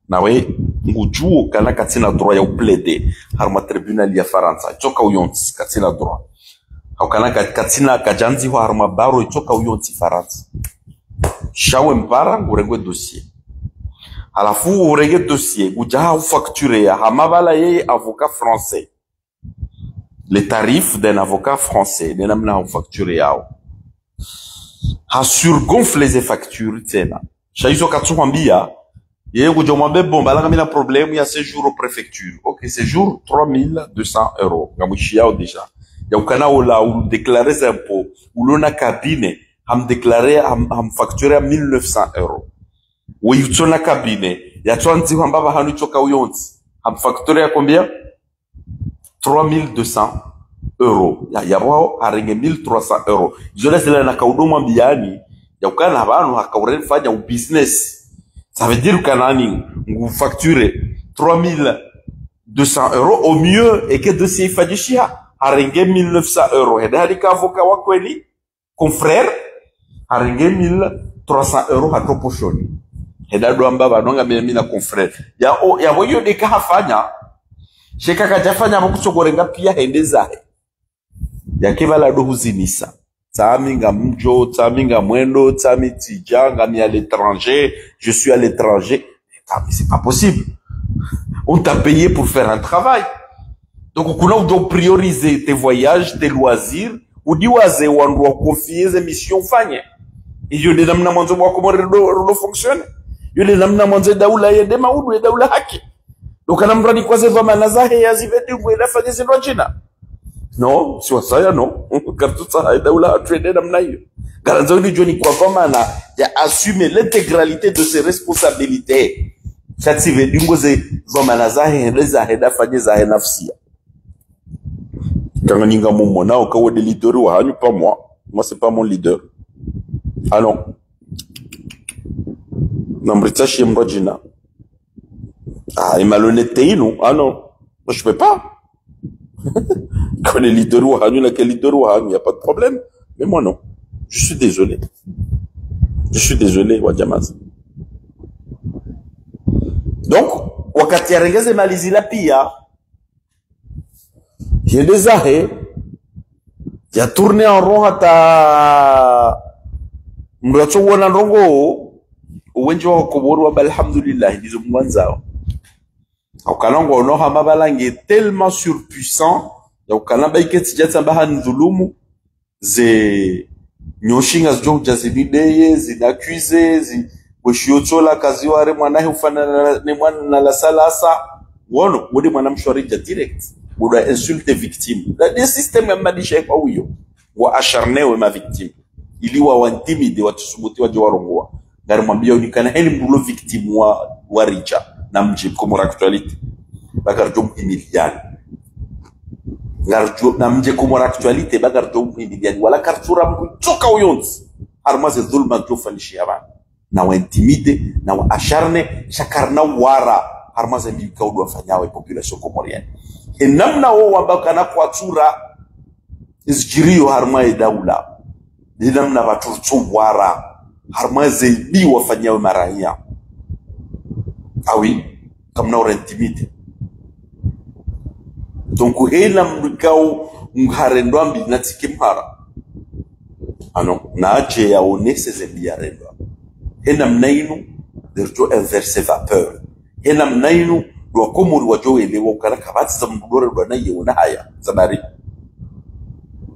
Nawe, ngujuo kana katina droit ya uplede harma tribunal ya Faransa choka uyonti katina droit au kana katina kajanzi ho harma baro choka uyonti Faransa shawe mpara ngurengwe dossier alafu urenge dossier ujaha facture ya hamabala yeye avocat français les tarifs d'un avocat français nenamna facture yao ha surgonfle les factures tena shaizo katsuambia yeye kujomwambia bomba la mina problème ya séjour aux préfectures. OK, séjour 3200 €. Ngamushi yao déjà. Ya ukana ola ou déclarer ses impôts ou l'on a cabinet ham déclarer ham facturer 1900 €. Ou yutona cabinet ya twanzi kwamba hanu choka uyonzi ham facturer combien 3200 €. Ya wao harenge 1300 €. Jole sela na kaudomo mbiani ya ukana abantu hakaureni fanya u business. Ça veut dire que vous facturez 3200 € au mieux et que dossier fadishia haringe 1900 €. Et d'ailleurs, avocat wakweli, confrère, haringe 1300 € hatoposhoni. Et d'ailleurs, mbaba nonga mina confrère. Ya woyo deka hafanya, sheka kajafanya mkuchogorenga pia hendezahe. Ya kebala do huzinisa. Tsaminga mjo, tsaminga mwendo, tsamitijanga mi à l'étranger, je suis à l'étranger. Mais c'est pas possible. On t'a payé pour faire un travail. Donc, on doit prioriser tes voyages, tes loisirs, ou diwaze, ou on doit confier des missions fagnes. Et je les namna manzo moi comment le fonctionne. Je les namna manzo daoula yede maoudu et daoula haki. Donc, on a mrani kwa zewa manazahe ya ziveti mwela fanye zinojina. Non, si ça non. Car tout ça, daoula a traîné namna hiyo. Garanzo ni joni kwa komana ya assumer l'intégralité de ses responsabilités. Chative dingo ze zomana zahe ndeza heda fanye zahe nafsia. Quand ninga mumona au kawo de leader wa hanyu pas moi. Moi c'est pas mon leader. Ah non. Nambrita shi mrojina. Ah, il malhonnêteté inu. Ah non. Moi je peux pas. Quand les leaders wa hanyu na quel leader wa hanyu, y a pas de problème. Mais moi non. Je suis désolé. Je suis désolé, Wadjamaz. Donc, wakati yarengeze malizila pia, yendezahe, ya tourner en rond hata, mracho wana rongo, uwenji wa koboru wa alhamdulillah, ndizo mwanzao. Aukanango onoha mabalange tellement surpuissant, ya ukanamba iketi jata mbaha nzulumu, ze nyoshinga zijo jazibideye, zinakuize, Weshiotola kazi ware mwanahe ufana ni mwana na la salasa wono wodi mwana mshwarija direct woda insulte victime la des système ya madisha kwa huyo wa acharnewe ma victime ili wa intimide watusubuti waje warongoa ngari mwambia unikana heli mbulo victime wa richa na mji comme actualité bagarjo miliani ngarjo na mji comme actualité bagarjo miliani wala kartura mkuchoka uyonzi armaze dhulma tufanishi abana na wa intimide na wa acharne shakarna wara harmaze mbika udu wafanyawe population komorienne e namna wo wabaka na kwatura izjirio harmae daula ni namna waturtu wara harmaze bi wafanyawe marahia awi kamna wa intimide donc hela mbikao mharendwa mbi natikimhara ano na aje yaone sezembia rendwa hena mnainu derjo inverse vapeur hena mnainu do komuri wajoele wokana kabati za mdore do na yona haya zabari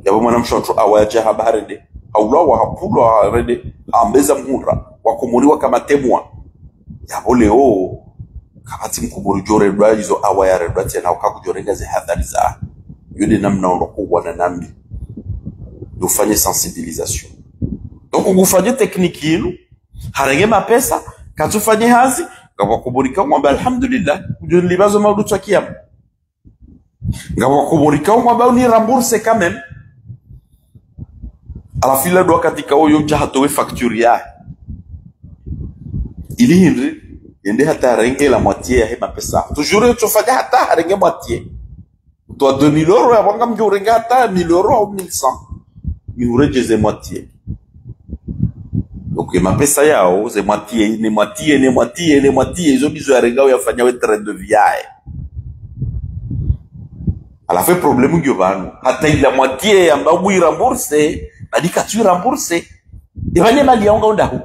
yabo mwana mshoto awaje habarede haula wa hapulo harede ambeza mhura wakomuri wakamatemwa yabo leo kabati mkumuri jore do hizo awaya redo tena ukakujorenga ze hadhari za yule namna ondokuwa na nambi dufanye sensibilisation donc ngufanye technique yinu harenge mapesa katufanye hazi ngawakuburika mwamba alhamdulillah kujilibazo maudutu kiyama ngawakuburika mwamba ni rembourser quand même ala fila do katika oyo jahatowe facture ya ili hindri yende hata harenge la moitié ya mapesa toujours tufanye hata harenge moitié toi 2000 € ya wanga mjorenga hata 1000 € au 1100 ni urejeze moitié. donc mapesa yao ze moitié izo bizo ya regao yafanya we train de vie yae ala fait problème ngyo banu hata ila moitié ambabu irambourse badika tu rembourse ibane mali yonga ndaho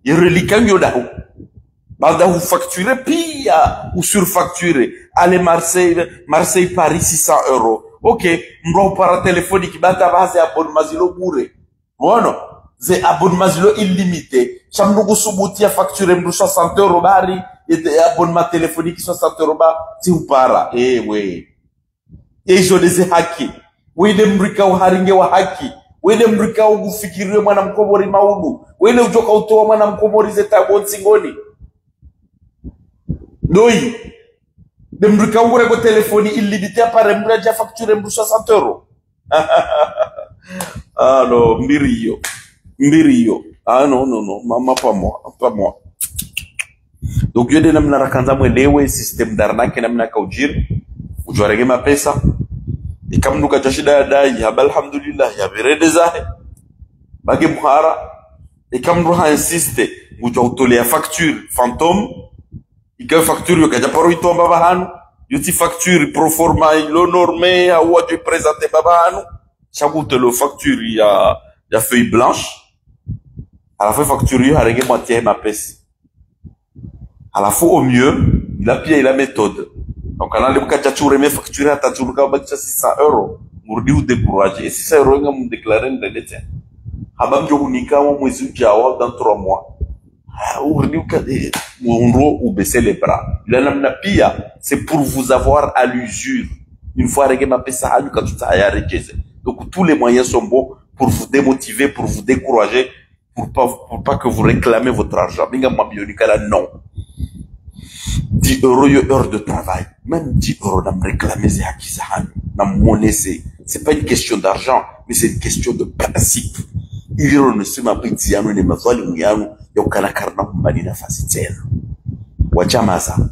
irelika ngyo ndaho bada vous facturer pia ou surfacturer aller Marseille Paris 600 €. OK, mro para téléphonique bata base abonnement zilo bure bono ze abonnement zilo illimité chamnugo subutia facturer mro 60 € bari et abonnement téléphonique 60 € ba ti upara we izo deze haki wile mrika uharinge wa haki wile mrika ugufikirie mwana mkomori maudu wile ujoka utoa mwana mkomori zeta bonsingoni doi de mrika ure ko telefoni illimité apare mura ja facture mru 60 €. Ah no, mbirio. Ah non, mama pas moi. Donc yo de namna rakanza mwelewe system darnake namna kaujiri ujwarege mapesa ikamnuka jashida dai habal alhamdulillah ya birede zahe bage muhara ikamruha insiste ujo utolea facture fantôme ika facture yo kaja paro itomba bahanu yuti facture pro forma lo normé a waje présenter babanu chaque le facture ya feuille blanche à la fin facture yo arrêté moitié ma pèse à la fois au mieux il a pied la méthode donc on a le cas de mes factures à tajuruka bakcha 600 € murdi ou décourager et 600 € ngam déclarer ndete habam jo unika wa mwezi ujao dans 3 mois urdi ukade monro ou baisser les bras la namna pia c'est pour vous avoir à l'usure une fois régler ma pesa haju katuta ayarejeze donc tous les moyens sont bons pour vous démotiver pour vous décourager pour pas que vous réclamez votre argent binga mabionika la non 10 € heure de travail même 10 € n'a réclamé ces haki na monnaie c'est pas une question d'argent mais c'est une question de principe ilo nisema piti yanu ni mazwali yanu yokana karna mbani nafasi tena wachamaza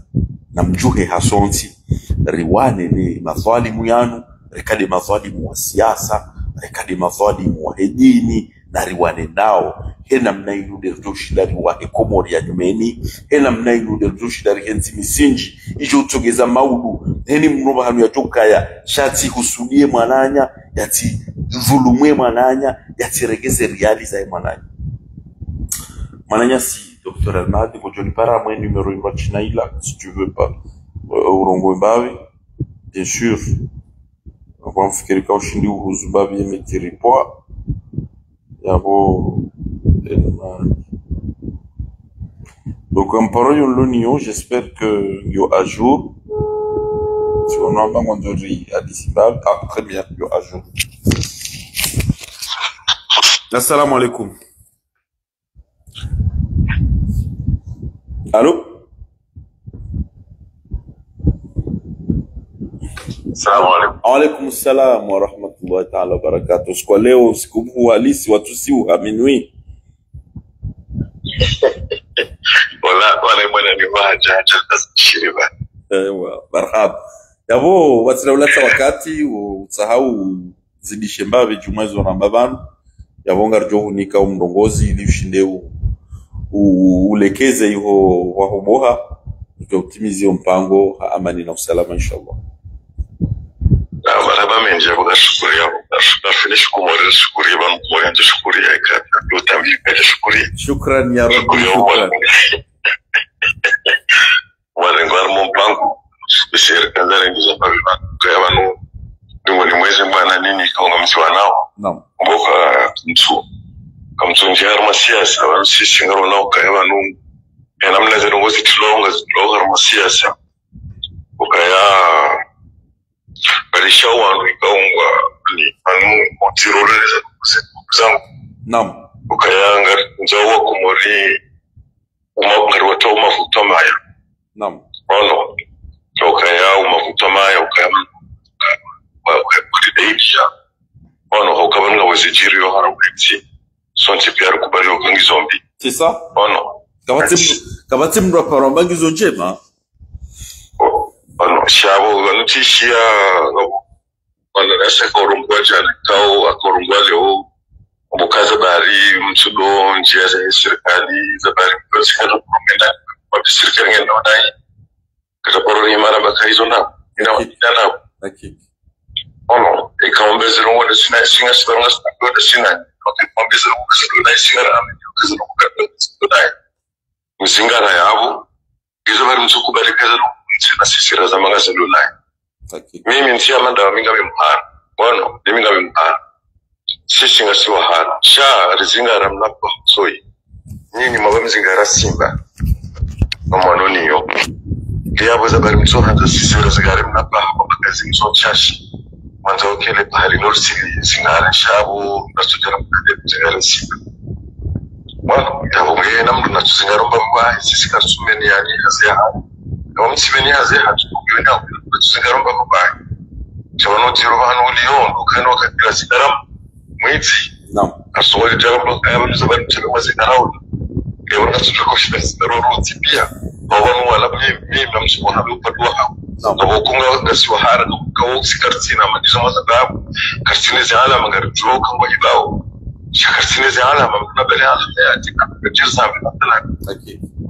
na mjuhe hasonti riwane ni mazwali yanu rekadi mazwali wa siasa rekadi mazwali wa hedini na riwane nao hena mnailude rushidari wa ekomori ya nyumeni hena mnailude rushidari hensi misinji ijo utogeza maudu heni mnoba hanu ya jokaya shati husudie mwananya yati zulumwe mwananya yati regeze realiza ya mwananya si Dr. Almadi kujoni para mwen numero iwa chinaila si tu veux pas urongo mbavi bien sûr kwa mfikirika ushindi uhuzubavi yemetiripwa yabo donc en parole l'union j'espère que yo à jour si on a pas mondori à disibab très bien yo à jour. Assalamu alaikum. Allô? Salamu alaikum. Alaikum salam wa rahmatullahi ta'ala wa barakatuh. Kwa leo siku halisi watu si uhaminwi. Wala mwana ni waja shiriba. Ewa, marhaba. Yabo watsila ulata wakati usahau zidishe mbawe jumwezi wa nambabanu. Yabo ngarjo nika umrongozi ili ushinde ulekeze yuho wahuboha. Utimizi mpango amani na usalama inshallah. Marhaba menje bugashukuriya bafinish kumorera shukuriya bamukore nje shukuriya ikata utamika shukuriya shukran ya rabbi shukran walengo mu mpango bisere kanzare ngizo pabima kwa abantu ni mwezi mwana nini kaunga msiwa nao naam mboka mtu kamtu njara masiasa abantu sisi ngaro nao kwa abantu namna zero ngozi tulonga masiasa ukaya Barisha wangu ikaungwa ni anu motiroreza zangu naam ukayanga nzawa kumori umabwari watoa mafuta maya naam ono ukaya umafuta maya ukayama kudideja ono ukabanga wezijiri yo harawiti sonti pia kubali ukangi zombi c'est ça ono kabati mro paromba ngizo njema ono shabo wanutishia wana rasa korungwa jana kao akorungwa leo mbukaza bari mtudo njia za serikali za bari kwa kwenda kwa serikali ngenda wadai kata poro ni mara bakaizo na ina hakika ono ikaombeza ngo sina singa sibanga ndo sina ikaombeza ngo sina singa na kaza no kukata msingana yabo izo bari mtukubali kaza no sina sisira za magaza lulai mimi ntia manda minga bimhana ono minga bimhana sisi ngasiwa hana sha rizinga ramnapa soi nyinyi mabamzinga rasimba mamano yo liabo za bari msohanza sisi razigari mnapa mabakazi msochashi mwanza okele pahali norsili singara shabu nasujara mkade mzingara simba wano yabo mgeye namdu natuzingara mbamba sisi kasumeni yani hazea kama msimeni hazea hatukukiwenda natuzingara mbamba chabano jirobano uliyondo kano kakila sigara mwezi asoli jarabo kaya zabani chakama zikarao leo natujua koshina roroti pia bawanu wala mimi namsubona bipadwa hapo nabo kunga ngasiwa hara kawo sikartina madizo mazababu kartine zala mangarjo kangwa ibao shakartine zala mamna bale ala ya tikajisa mtala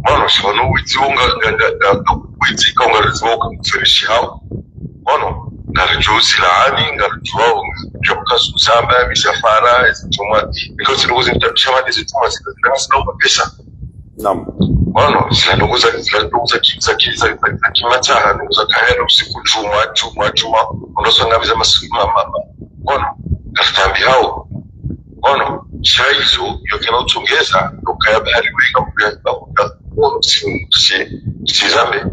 mano shano witunga nganga witi kanga rizo kumfirishi hao mano ngarjo silani ngarjo joka susamba misafara izituma because it wasn't chama izituma zikazina pesa Bueno, si la luza kiza kimataha luza kahera usiku juma onoso ngabiza mama bueno katambi hao bueno shaizo yokena utongeza ukaya bahari wenga kwa si zambe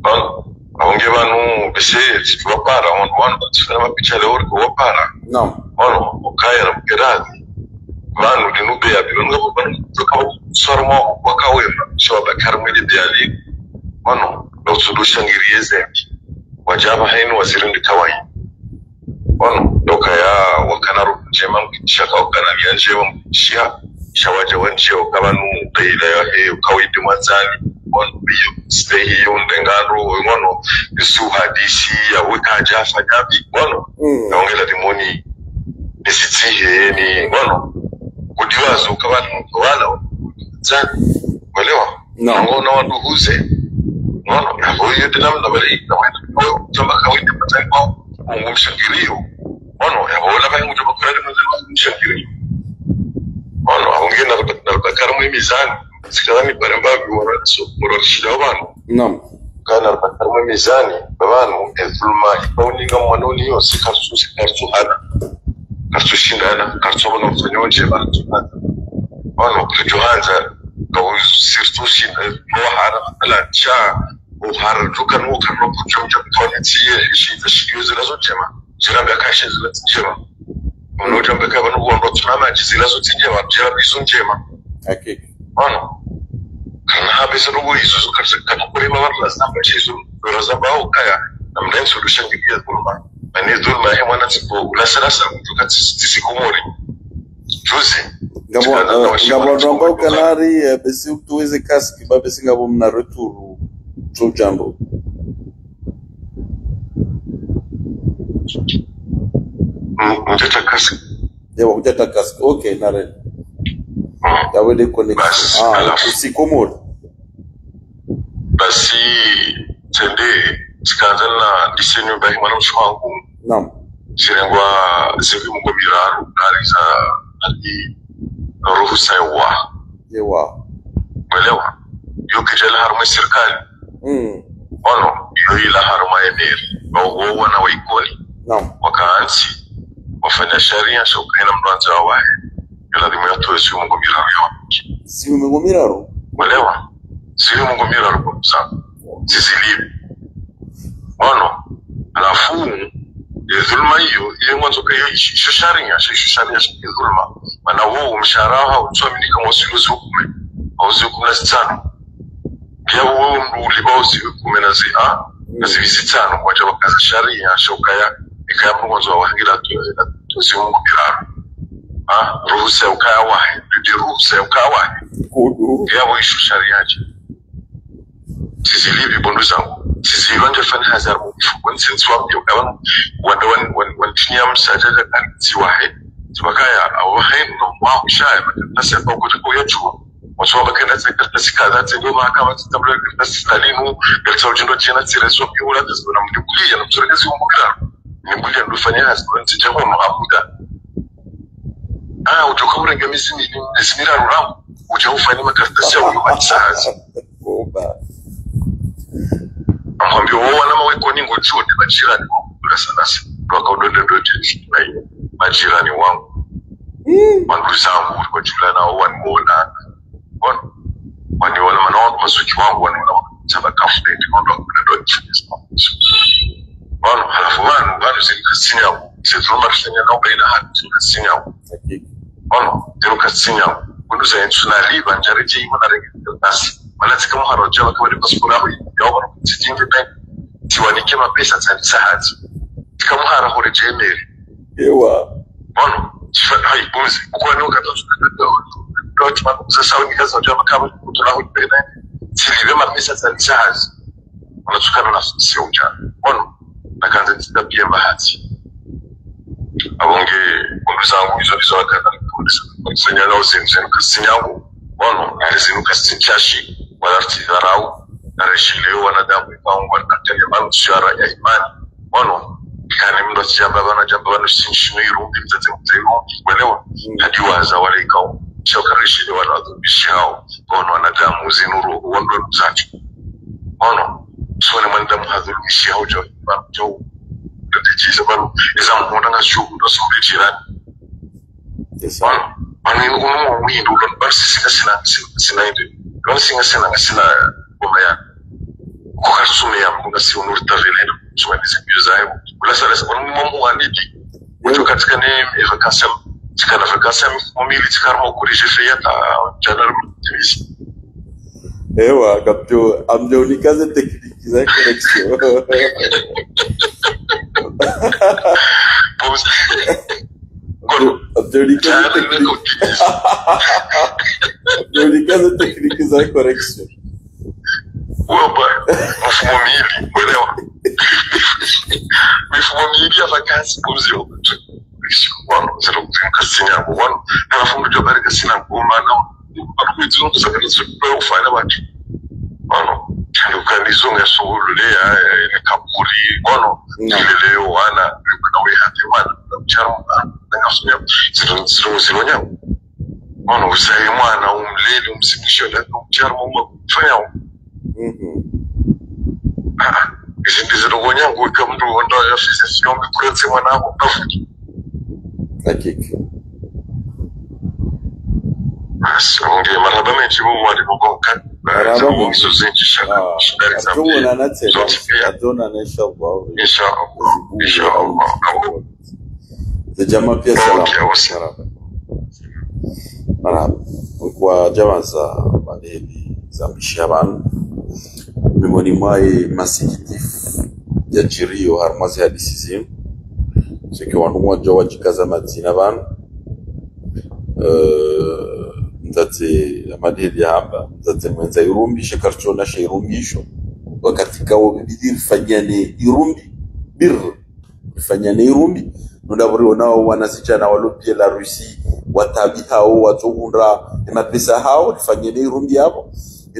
bueno aonge banu bese tupara wana tufana mapicha leo kwa para bueno ukaya mkerazi manu dinube ya bilonga banu toka sormo wakawema sho bakarmeli biali wano lotsudusha ngirieze wajaba hainu wazirindi kawai wano doka ya wakanaru jema mkishaka wakana lianjewa mkishia shawaja wanjia wakabanu beila ya hei ukawidi mwanzani wano biyo stay hiyo ndengano wano isu hadisi ya weka jafa jabi wano naongela dimoni nisitihe ni wano kudiwazo ukabanu mkawala zan walewa ngona watu huze ngona hapo yote namna bali kama kama kawaida patako ngumshangirio ngona hapo la bali mtu bakuradi mshangirio ngona aongena na bakaramu mizani sikadani barambabi wanaso moroshida wabano kana bakaramu mizani babano ezulma ipauninga mwanoni yo sikarsu hana karsu shindana karsu bana mfanyonje bantu ono kujohanza kwa sirtu shin mohara ala cha ohara dukan wokan ro kujumja konetiye shi da shi yuzira zo jema jirambe akashi zila jema ono jambe ka banu wondo tunama jizila zo jema jirambe sun jema hakika ono kana habisa rugo izu karsa kana kurima warla samba chizu razabao kaya namden solution gidia kulma ani zulma he wana tipo ulasarasa mtukati tisikumori juzi ngabo ndongo kanari besi tuweze kasi kibabe singabo mna retour to jambo mtata kasi yewa mtata kasi okay nare yawe de connection usikomori basi tende tikazana disenyo bahi mwana mshwangu sirengwa zivi mungo miraru nariza ali ruhusa yewa mwelewa yuki jala haruma serikali ono ila haruma eneri wawo wana waikoni wakaansi wafanya sharia shokena mduanza wawahe yala dhimu yatuwe siyo mungo miraru ya wapiki siyo mungo miraru mwelewa siyo mungo miraru kwa msa zizilibi ono alafu dhulma hiyo ile mwanzo kwa hiyo sharia dhulma maana wao msharaha utsomini kama usiluzi hukume au hukume sana pia wao mlibao hukume na zia na zivitano kwa sababu kaza sharia shokaya ikaya mwanzo wa hangira tusimungu bila ruhusa ukaya wahi ndio ruhusa ukaya wahi pia wao sharia sisi livi bondu zangu sisi wanje fanya hazard mfuko since wapi ukawa wanda wan tinia msajaja kanzi wahi Tubakaya awahin no ma shaya makaratasi kwa kutoka yetu wasoma kana karatasi kadha ndio mahakama zitabla karatasi Stalinu kalisa ujindo jina tirezo kiula zina mlikulia na msorezi umukira nimbulia ndofanya hasi nje hono abuda utoka urenge misimi simira ruramu uja ufanye makaratasi ya uyomachazi Oba. Ambio wana maweko ningo chuo ni majirani wangu sanasi wakaondoa ndio majirani wangu wangu zangu kwa jumla nao wanaona waniona manaona masuki wangu wanaona chaba kafuta ndio ndio halafu wanu zikasinya sitoma tusenya na baina hatu zikasinya ndio kasinya kunduza tuna liba njare je imana nasi malati kama haroja kwa passport yao yao mtijinge pe tiwanike mapesa tsansahazi kama hara hore jemeri Ewa. Hai bunzi kwa nini ukatoka ndio tunakuza sawa kazi za kama kutoka hudbena silive mapesa tsansahazi wanatukana na sio ujana na kanza tabia bahati abonge kunduza hizo wakati kufanya nao zinzenu kasinyangu alizinuka sinchashi wanarti dharau na reshileo wanadamu ipangu wanatanya manu siara ya imani kani mdo siyamba wana sinshinu irumbi mtate mwelewa hadi waza wale ikao shoka reshileo wanadhubishi hao wanadamu zinuru wando mzacho suwane mwanadamu hadhubishi hao jo tatijiza bano iza mwanda nga shugu ndo suri jirani Ani uno windu don barsi sina inde don sina bomaya ko ka sumia munga si unur tavile so ni zibizayo kula sala on momu anidi wato katika ne evakasam tikana vakasam momili tikarmo kurije feyata general timis Ewa, kapjo amjo nikaze tekniki za connection. Abjo nikaze tekniki za correction. Mifumo miwili, uelewa. Mifumo miwili ya vakansi kumzio. Zero kasinya wano. Halafu ndio bari kasina kumana. Akwitino kusakana super ufanya baki. Ndio kanizonga shughuli ya kaburi. Leo wana nawe hati wana mcharo ngafanya zero nyao. Usai mwana umlele umsimisho la mcharo mfanya Izindize dogonya ngo ikamdu onda ya physician bikuretse mwana wako bafuki. Hakika. Songe marhaba mechi mu mwali kugonka. Marhaba mu suzinjisha. Atuna natela. Atuna inshallah. Inshallah. Jamaa pia salama. Marhaba. Kwa jamaa za madeni za mishabani. Miongoni mwae masikitifu ya jirio harmazi hadisizimu siki wanumwa jawa jikaza mazina banu mzate amadedi ya hamba mzate mwenza irumbi shekarchona she irumbisho wakati kawo bibidi rifanyane irumbi rifanyane irumbi nundaburi onao wanasichana walopie la Rusi watabi hao watohunda mapesa hao rifanyane irumbi hapo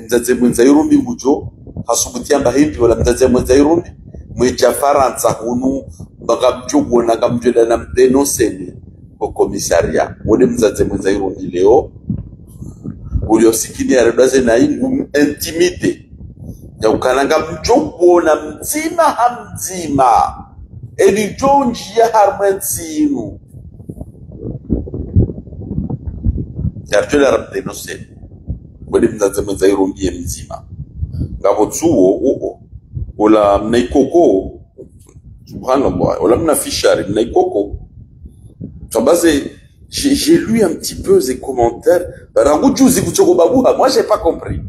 mzate mwenza irumbi hujo hasubutia hindi wala mtaze mwenza irumbi mweja Faransa hunu bakamchugo na kamjela na mdenoseni kwa komisaria wone mzaze mwenza irumbi leo uliosikini ya redaze na intimite ya ukananga mchugo na mzima hamzima edi jonji ya harmensinu ya jela na mdenoseni wone mzaze mwenza irumbi ya mzima ngabo tsuo ola mnaikoko subhanallah ola mna fishari mnaikoko sabaze j'ai lu un petit peu ces commentaires rangujuzi kuchoko babuha moi j'ai pas compris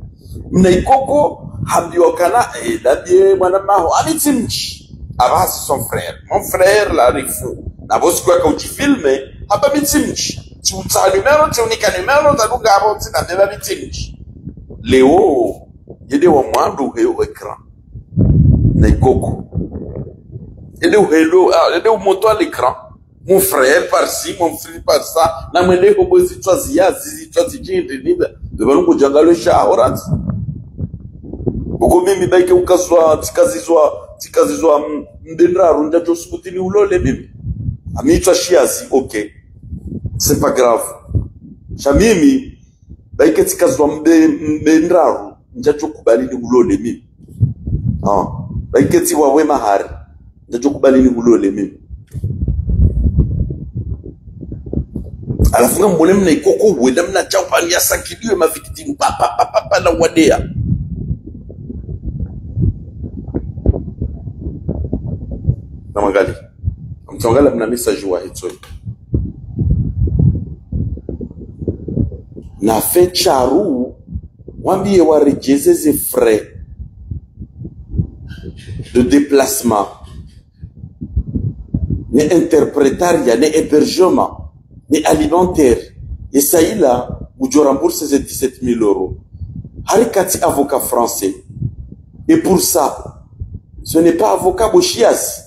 mnaikoko hambiokana dabie mwana maho abitimchi abasi son frère mon frère la rifu na bosi kwa kauti filme haba bitimchi tsa numero tunika numero taluga abo tina beba bitimchi leo yede wa mwandu heo ekran na ikoko yede hello yede moto à l'écran mon frère par-ci, mon frère par-ça, na mwende kobo zitwa ziyazi, zitwa zijindi, nida, debanu kujangalo shahorat. Boko mimi baike ukazwa, tikazizwa mdenraru, nja joskutini ulole mimi. Amitwa shiazi, ok. C'est pas grave. Shamimi, baike tikazwa mdenraru, nja jokubali ni ulole mimi. Baike tiwa we mahari, nja jokubali ni ulole mimi. Alafu mbole mna ikoko wenda mna chaupani ya sankiliwe mavikitimu pa na wadea. Na magali mtongala mna message wa hitoi na fe charu wambie warejeze ze frais de déplacement ne interprétaria ne hébergement ni alimentaire et ça il a où je rembourse ces 17 000 €. Harikati avocat français et pour ça ce n'est pas avocat Chias.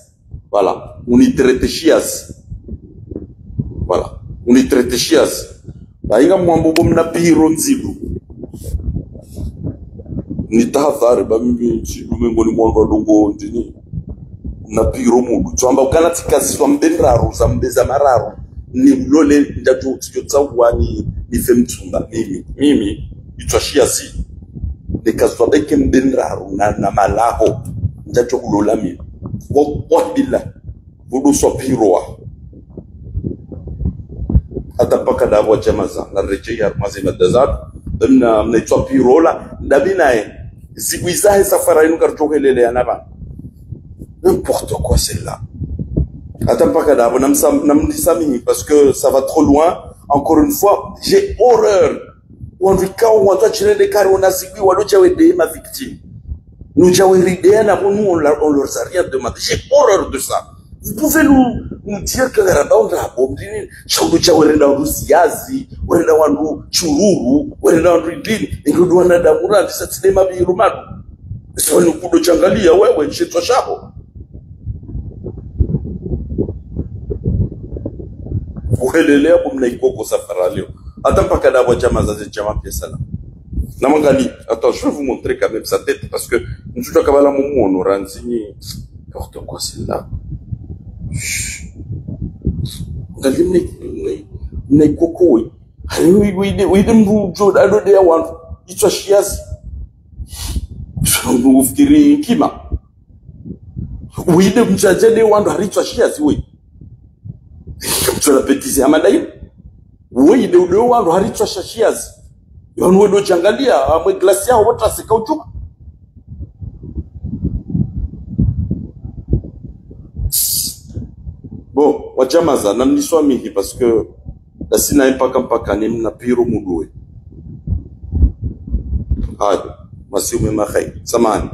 Voilà, on y traite Chias. Voilà, on y traite Chias. Bainga mwambo mna biro nzibu. Ni tahadhari ba mimi nzibu mengoni mwangu ndongo ndini. Na biro mundu. Tuamba ukana tikaziswa mbenraru za mbeza mararu. Ni ulole ndatu tiyotsawa ni femtumba mimi itwa Chias. Nekazwa beke mbenraru na malaho. Ndatu ulola mimi. Wallahi billah vudu sopiroa hata paka dawa jamaza na rejea mazima dazat mna itwa pirola ndabina ziguizahe safara inu kartokelele anaba n'importe quoi celle-là hata paka dawa namdisami parce que ça va trop loin. Encore une fois, j'ai horreur on doit tirer des carreaux nazigui walocha wede ma victime. Nous avons ridé, nous on leur a rien demandé. J'ai horreur de ça. Vous pouvez nous dire que les rabbins ont la bombe. Nous avons Rusiazi, nous avons Chururu, nous avons Ridin, et nous avons Damura, c'est cinéma Birumano. C'est un coup de Changali, ouais, chez toi, Chabo. Vous avez l'air comme les cocos safaralio. Attends pas qu'à la Jamaza, c'est Jama Piesala. Namangali, attends, je vais vous montrer quand même sa tête parce que nous doit kabala momo on aura enseigné. Porte quoi celle-là? Ngali ne koko oui. Oui dem jo ado de wan. Itwa Chias. Nous ouvrir kima. Oui dem jaje de wan do itwa Chias oui. Comme tu l'appelles amadai. Oui de wan do itwa Chias. Yon wedo jangalia amwe glasi yao wata sika uchuma. Bon, wajamaza na mniswa mingi parce que la sina mpaka ni mna piro mudoe. Hadi, masiume mahai. Samani.